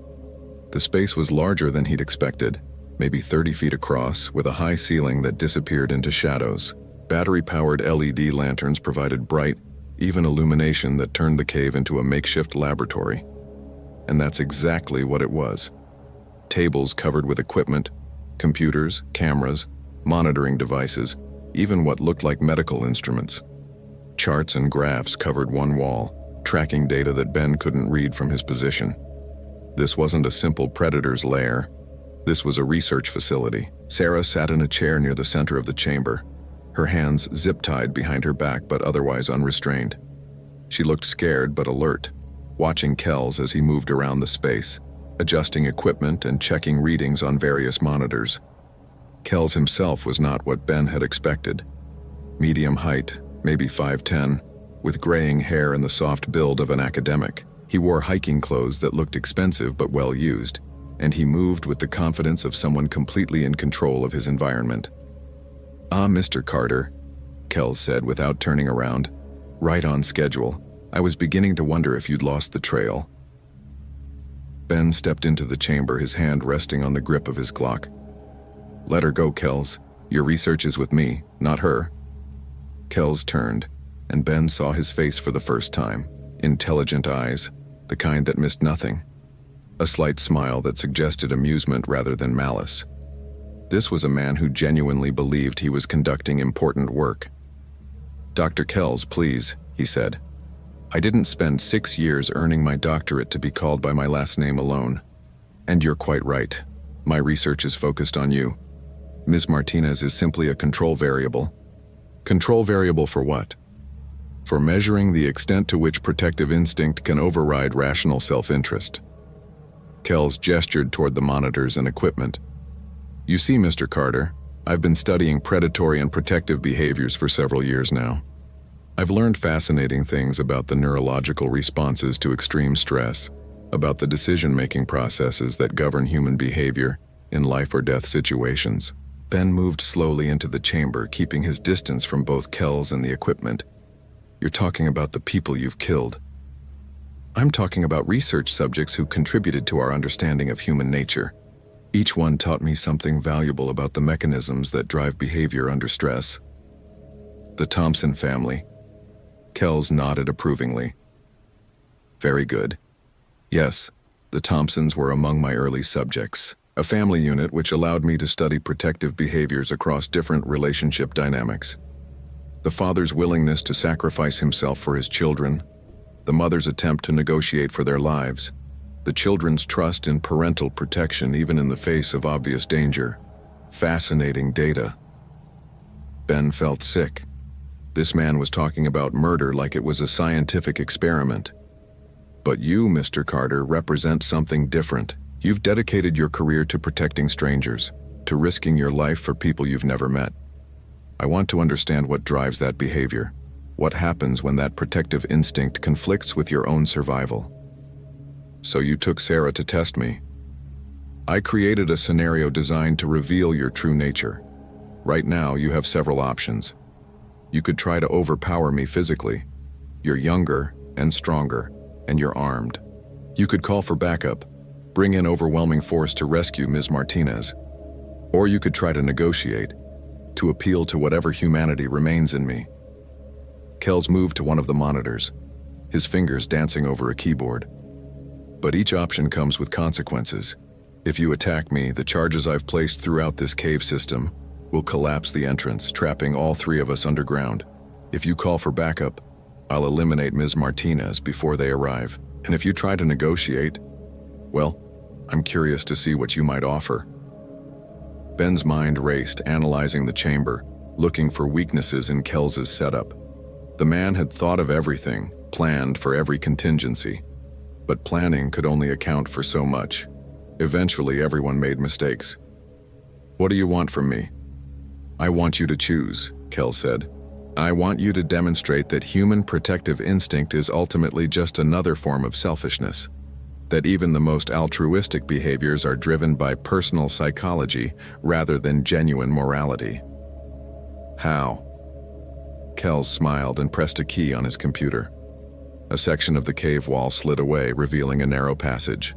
The space was larger than he'd expected, maybe 30 feet across, with a high ceiling that disappeared into shadows. Battery-powered LED lanterns provided bright, even illumination that turned the cave into a makeshift laboratory. And that's exactly what it was. Tables covered with equipment, computers, cameras, monitoring devices, even what looked like medical instruments. Charts and graphs covered one wall, tracking data that Ben couldn't read from his position. This wasn't a simple predator's lair. This was a research facility. Sarah sat in a chair near the center of the chamber, her hands zip-tied behind her back but otherwise unrestrained. She looked scared but alert, watching Kells as he moved around the space, adjusting equipment and checking readings on various monitors. Kells himself was not what Ben had expected. Medium height, maybe 5'10", with graying hair and the soft build of an academic. He wore hiking clothes that looked expensive but well used. and he moved with the confidence of someone completely in control of his environment. "Ah, Mr. Carter," Kells said without turning around. "Right on schedule. I was beginning to wonder if you'd lost the trail." Ben stepped into the chamber, his hand resting on the grip of his Glock. "Let her go, Kells. Your research is with me, not her." Kells turned, and Ben saw his face for the first time. Intelligent eyes, the kind that missed nothing. A slight smile that suggested amusement rather than malice. This was a man who genuinely believed he was conducting important work. "Dr. Kells, please," he said. "I didn't spend 6 years earning my doctorate to be called by my last name alone. And you're quite right. My research is focused on you. Ms. Martinez is simply a control variable." "Control variable for what?" "For measuring the extent to which protective instinct can override rational self-interest." Kells gestured toward the monitors and equipment. "You see, Mr. Carter, I've been studying predatory and protective behaviors for several years now. I've learned fascinating things about the neurological responses to extreme stress, about the decision-making processes that govern human behavior in life-or-death situations." Ben moved slowly into the chamber, keeping his distance from both Kells and the equipment. "You're talking about the people you've killed." "I'm talking about research subjects who contributed to our understanding of human nature. Each one taught me something valuable about the mechanisms that drive behavior under stress." "The Thompson family." Kells nodded approvingly. "Very good. Yes, the Thompsons were among my early subjects, a family unit which allowed me to study protective behaviors across different relationship dynamics. The father's willingness to sacrifice himself for his children, the mother's attempt to negotiate for their lives, the children's trust in parental protection even in the face of obvious danger. Fascinating data." Ben felt sick. This man was talking about murder like it was a scientific experiment. "But you, Mr. Carter, represent something different. You've dedicated your career to protecting strangers, to risking your life for people you've never met. I want to understand what drives that behavior. What happens when that protective instinct conflicts with your own survival?" "So you took Sarah to test me." "I created a scenario designed to reveal your true nature. Right now, you have several options. You could try to overpower me physically. You're younger and stronger, and you're armed. You could call for backup, bring in overwhelming force to rescue Ms. Martinez. Or you could try to negotiate, to appeal to whatever humanity remains in me." Kells moved to one of the monitors, his fingers dancing over a keyboard. "But each option comes with consequences. If you attack me, the charges I've placed throughout this cave system will collapse the entrance, trapping all 3 of us underground. If you call for backup, I'll eliminate Ms. Martinez before they arrive. And if you try to negotiate, well, I'm curious to see what you might offer." Ben's mind raced, analyzing the chamber, looking for weaknesses in Kells's setup. The man had thought of everything, planned for every contingency. But planning could only account for so much. Eventually, everyone made mistakes. "What do you want from me?" "I want you to choose," Kells said. "I want you to demonstrate that human protective instinct is ultimately just another form of selfishness. That even the most altruistic behaviors are driven by personal psychology rather than genuine morality." "How?" Kells smiled and pressed a key on his computer. A section of the cave wall slid away, revealing a narrow passage.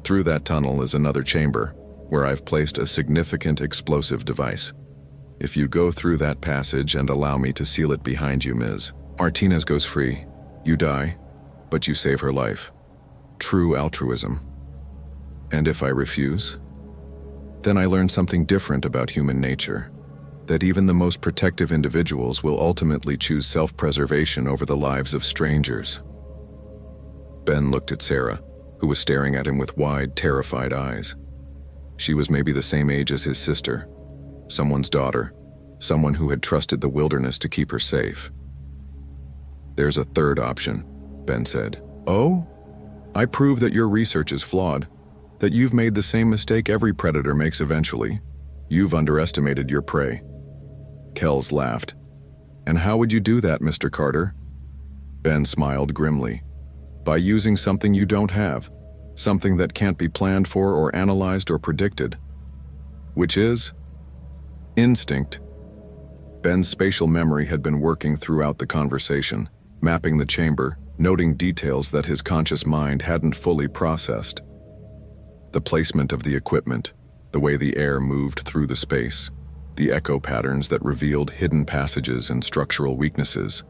"Through that tunnel is another chamber, where I've placed a significant explosive device. If you go through that passage and allow me to seal it behind you, Ms. Martinez goes free. You die, but you save her life. True altruism. And if I refuse? Then I learn something different about human nature. That even the most protective individuals will ultimately choose self-preservation over the lives of strangers." Ben looked at Sarah, who was staring at him with wide, terrified eyes. She was maybe the same age as his sister, someone's daughter, someone who had trusted the wilderness to keep her safe. "There's a third option," Ben said. "Oh? I prove that your research is flawed, that you've made the same mistake every predator makes eventually. You've underestimated your prey." Kells laughed. "And how would you do that, Mr. Carter?" Ben smiled grimly. "By using something you don't have. something that can't be planned for or analyzed or predicted. Which is? Instinct. Ben's spatial memory had been working throughout the conversation, mapping the chamber, noting details that his conscious mind hadn't fully processed. The placement of the equipment, the way the air moved through the space, the echo patterns that revealed hidden passages and structural weaknesses.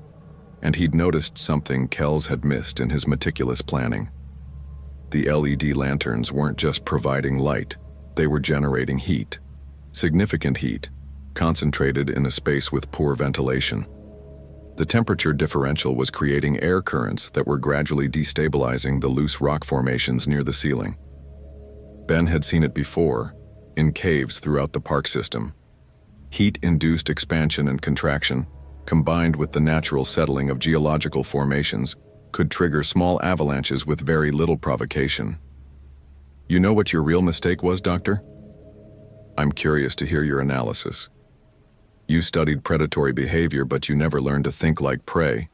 And he'd noticed something Kells had missed in his meticulous planning. The LED lanterns weren't just providing light, they were generating heat. Significant heat, concentrated in a space with poor ventilation. The temperature differential was creating air currents that were gradually destabilizing the loose rock formations near the ceiling. Ben had seen it before, in caves throughout the park system. Heat-induced expansion and contraction, combined with the natural settling of geological formations, could trigger small avalanches with very little provocation. You know what your real mistake was, Doctor? I'm curious to hear your analysis. You studied predatory behavior, but you never learned to think like prey.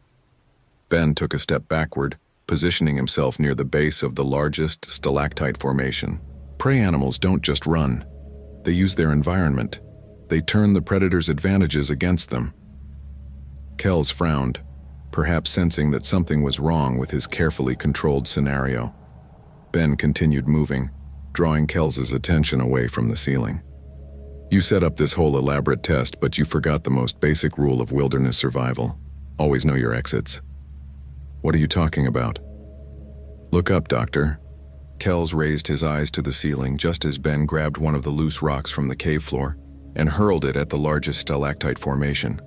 Ben took a step backward, positioning himself near the base of the largest stalactite formation. Prey animals don't just run. They use their environment. They turn the predator's advantages against them. Kells frowned, perhaps sensing that something was wrong with his carefully controlled scenario. Ben continued moving, drawing Kells's attention away from the ceiling. You set up this whole elaborate test, but you forgot the most basic rule of wilderness survival. Always know your exits. What are you talking about? Look up, Doctor. Kells raised his eyes to the ceiling just as Ben grabbed one of the loose rocks from the cave floor and hurled it at the largest stalactite formation.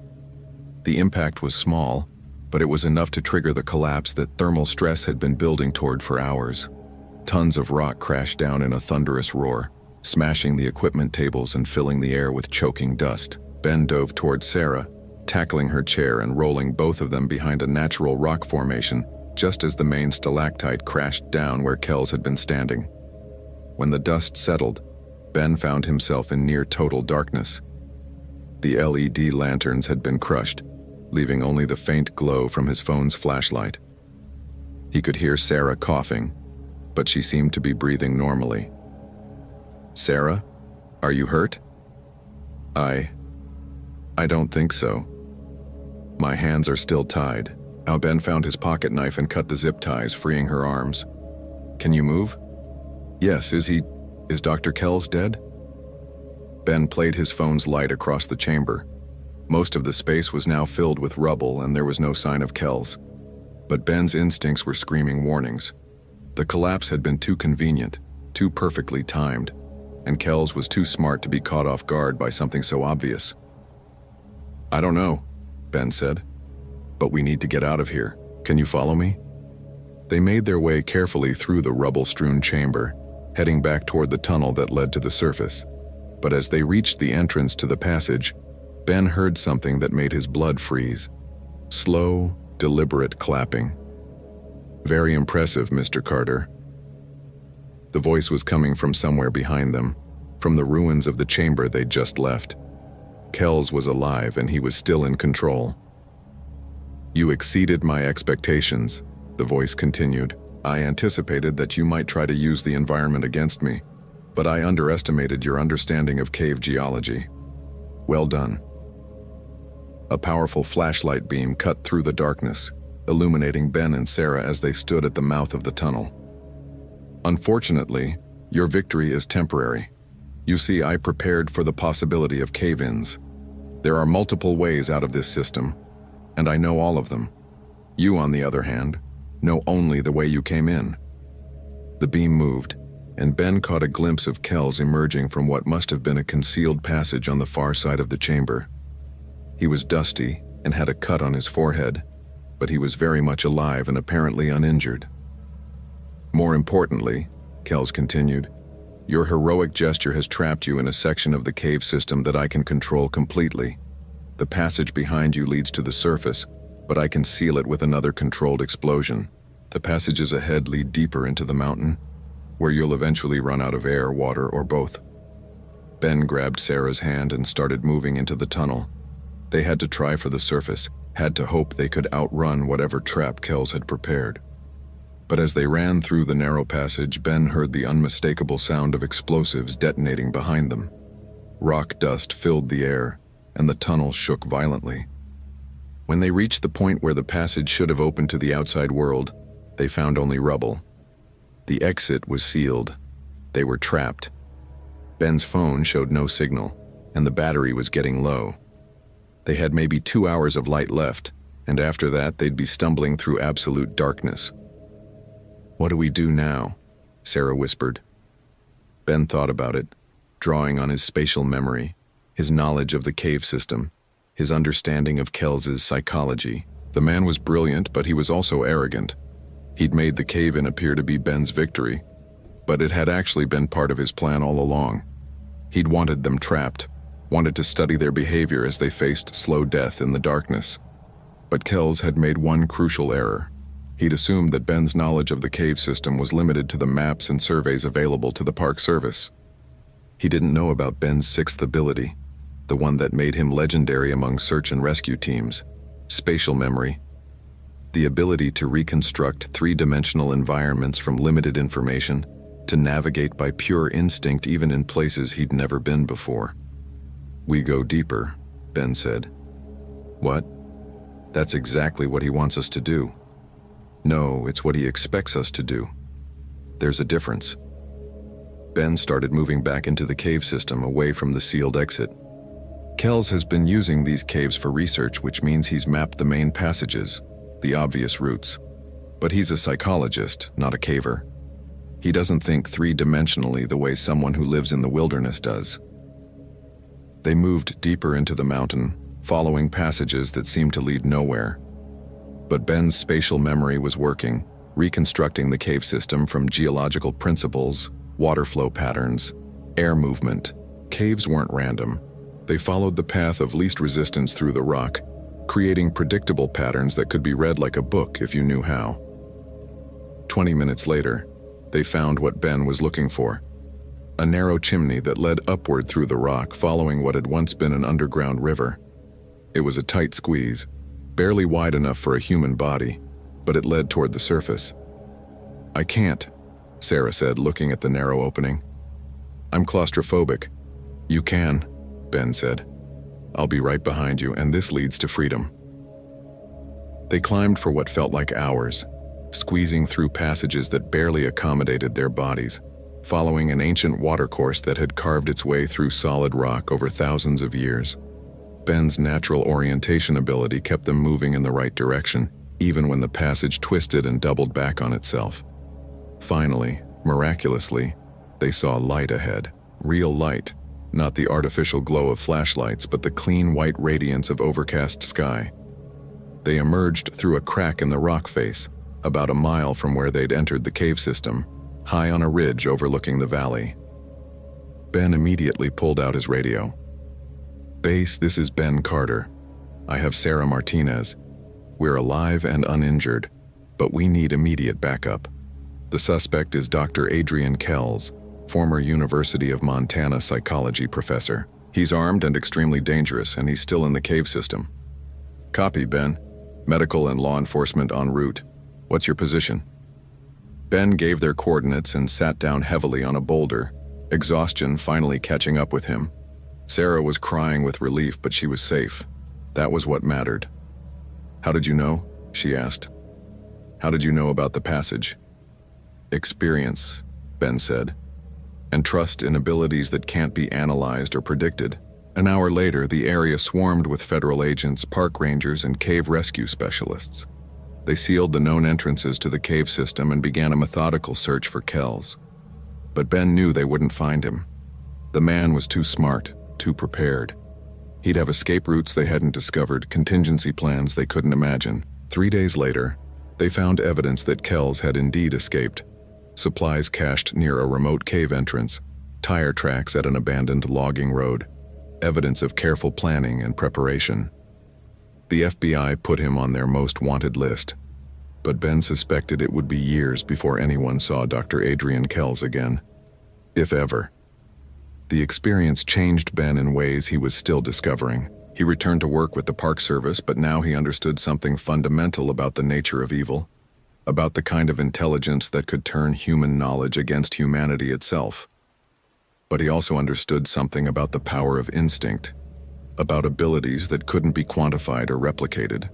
The impact was small, but it was enough to trigger the collapse that thermal stress had been building toward for hours. Tons of rock crashed down in a thunderous roar, smashing the equipment tables and filling the air with choking dust. Ben dove toward Sarah, tackling her chair and rolling both of them behind a natural rock formation just as the main stalactite crashed down where Kells had been standing. When the dust settled, Ben found himself in near total darkness. The LED lanterns had been crushed, leaving only the faint glow from his phone's flashlight. He could hear Sarah coughing, but she seemed to be breathing normally. Sarah, are you hurt? I don't think so. My hands are still tied. Now Ben found his pocket knife and cut the zip ties, freeing her arms. Can you move? Yes, is Dr. Kells dead? Ben played his phone's light across the chamber. Most of the space was now filled with rubble and there was no sign of Kells. But Ben's instincts were screaming warnings. The collapse had been too convenient, too perfectly timed, and Kells was too smart to be caught off guard by something so obvious. I don't know, Ben said, but we need to get out of here. Can you follow me? They made their way carefully through the rubble-strewn chamber, heading back toward the tunnel that led to the surface. But as they reached the entrance to the passage, Ben heard something that made his blood freeze. Slow, deliberate clapping. Very impressive, Mr. Carter. The voice was coming from somewhere behind them, from the ruins of the chamber they'd just left. Kells was alive and he was still in control. You exceeded my expectations, the voice continued. I anticipated that you might try to use the environment against me, but I underestimated your understanding of cave geology. Well done. A powerful flashlight beam cut through the darkness, illuminating Ben and Sarah as they stood at the mouth of the tunnel. Unfortunately, your victory is temporary. You see, I prepared for the possibility of cave-ins. There are multiple ways out of this system, and I know all of them. You, on the other hand, know only the way you came in. The beam moved, and Ben caught a glimpse of Kells emerging from what must have been a concealed passage on the far side of the chamber. He was dusty and had a cut on his forehead, but he was very much alive and apparently uninjured. More importantly, Kells continued, your heroic gesture has trapped you in a section of the cave system that I can control completely. The passage behind you leads to the surface, but I can seal it with another controlled explosion. The passages ahead lead deeper into the mountain, where you'll eventually run out of air, water, or both. Ben grabbed Sarah's hand and started moving into the tunnel. They had to try for the surface, had to hope they could outrun whatever trap Kells had prepared. But as they ran through the narrow passage, Ben heard the unmistakable sound of explosives detonating behind them. Rock dust filled the air, and the tunnel shook violently. When they reached the point where the passage should have opened to the outside world, they found only rubble. The exit was sealed. They were trapped. Ben's phone showed no signal, and the battery was getting low. They had maybe 2 hours of light left, and after that they'd be stumbling through absolute darkness. "What do we do now?" Sarah whispered. Ben thought about it, drawing on his spatial memory, his knowledge of the cave system, his understanding of Kells's psychology. The man was brilliant, but he was also arrogant. He'd made the cave-in appear to be Ben's victory, but it had actually been part of his plan all along. He'd wanted them trapped, wanted to study their behavior as they faced slow death in the darkness. But Kells had made one crucial error. He'd assumed that Ben's knowledge of the cave system was limited to the maps and surveys available to the Park Service. He didn't know about Ben's sixth ability, the one that made him legendary among search and rescue teams: spatial memory. The ability to reconstruct three-dimensional environments from limited information, to navigate by pure instinct even in places he'd never been before. "We go deeper," Ben said. "What?" "That's exactly what he wants us to do." "No, it's what he expects us to do. There's a difference." Ben started moving back into the cave system, away from the sealed exit. Kells has been using these caves for research, which means he's mapped the main passages, the obvious routes. But he's a psychologist, not a caver. He doesn't think three-dimensionally the way someone who lives in the wilderness does. They moved deeper into the mountain, following passages that seemed to lead nowhere. But Ben's spatial memory was working, reconstructing the cave system from geological principles, water flow patterns, air movement. Caves weren't random. They followed the path of least resistance through the rock, creating predictable patterns that could be read like a book if you knew how. 20 minutes later, they found what Ben was looking for: a narrow chimney that led upward through the rock, following what had once been an underground river. It was a tight squeeze, barely wide enough for a human body, but it led toward the surface. "I can't," Sarah said, looking at the narrow opening. "I'm claustrophobic." "You can," Ben said. "I'll be right behind you, and this leads to freedom." They climbed for what felt like hours, squeezing through passages that barely accommodated their bodies, following an ancient watercourse that had carved its way through solid rock over thousands of years. Ben's natural orientation ability kept them moving in the right direction, even when the passage twisted and doubled back on itself. Finally, miraculously, they saw light ahead. Real light, not the artificial glow of flashlights, but the clean white radiance of overcast sky. They emerged through a crack in the rock face, about a mile from where they'd entered the cave system, high on a ridge overlooking the valley. Ben immediately pulled out his radio. "Base, this is Ben Carter. I have Sarah Martinez. We're alive and uninjured, but we need immediate backup. The suspect is Dr. Adrian Kells, former University of Montana psychology professor. He's armed and extremely dangerous, and he's still in the cave system." "Copy, Ben. Medical and law enforcement en route. What's your position?" Ben gave their coordinates and sat down heavily on a boulder, exhaustion finally catching up with him. Sarah was crying with relief, but she was safe. That was what mattered. "How did you know?" she asked. "How did you know about the passage?" "Experience," Ben said, "and trust in abilities that can't be analyzed or predicted." An hour later, the area swarmed with federal agents, park rangers, and cave rescue specialists. They sealed the known entrances to the cave system and began a methodical search for Kells. But Ben knew they wouldn't find him. The man was too smart, too prepared. He'd have escape routes they hadn't discovered, contingency plans they couldn't imagine. 3 days later, they found evidence that Kells had indeed escaped. Supplies cached near a remote cave entrance, tire tracks at an abandoned logging road, evidence of careful planning and preparation. The FBI put him on their most wanted list, but Ben suspected it would be years before anyone saw Dr. Adrian Kells again, if ever. The experience changed Ben in ways he was still discovering. He returned to work with the Park Service, but now he understood something fundamental about the nature of evil. about the kind of intelligence that could turn human knowledge against humanity itself. But he also understood something about the power of instinct, about abilities that couldn't be quantified or replicated.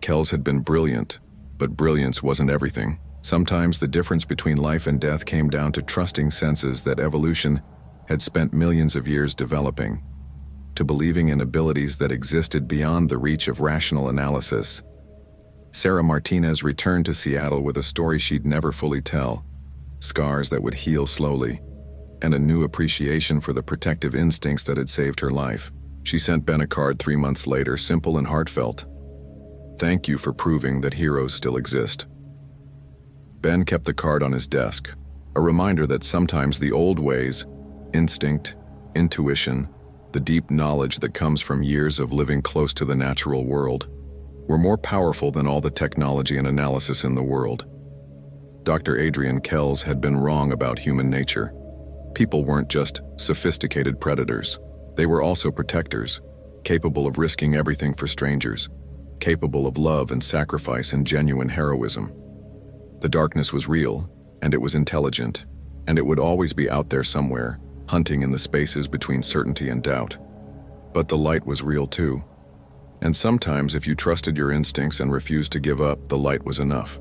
Kells had been brilliant, but brilliance wasn't everything. Sometimes the difference between life and death came down to trusting senses that evolution had spent millions of years developing, to believing in abilities that existed beyond the reach of rational analysis. Sarah Martinez returned to Seattle with a story she'd never fully tell, scars that would heal slowly, and a new appreciation for the protective instincts that had saved her life. She sent Ben a card 3 months later, simple and heartfelt. "Thank you for proving that heroes still exist." Ben kept the card on his desk, a reminder that sometimes the old ways, instinct, intuition, the deep knowledge that comes from years of living close to the natural world, were more powerful than all the technology and analysis in the world. Dr. Adrian Kells had been wrong about human nature. People weren't just sophisticated predators. They were also protectors, capable of risking everything for strangers, capable of love and sacrifice and genuine heroism. The darkness was real, and it was intelligent, and it would always be out there somewhere, hunting in the spaces between certainty and doubt. But the light was real too. And sometimes if you trusted your instincts and refused to give up, the light was enough.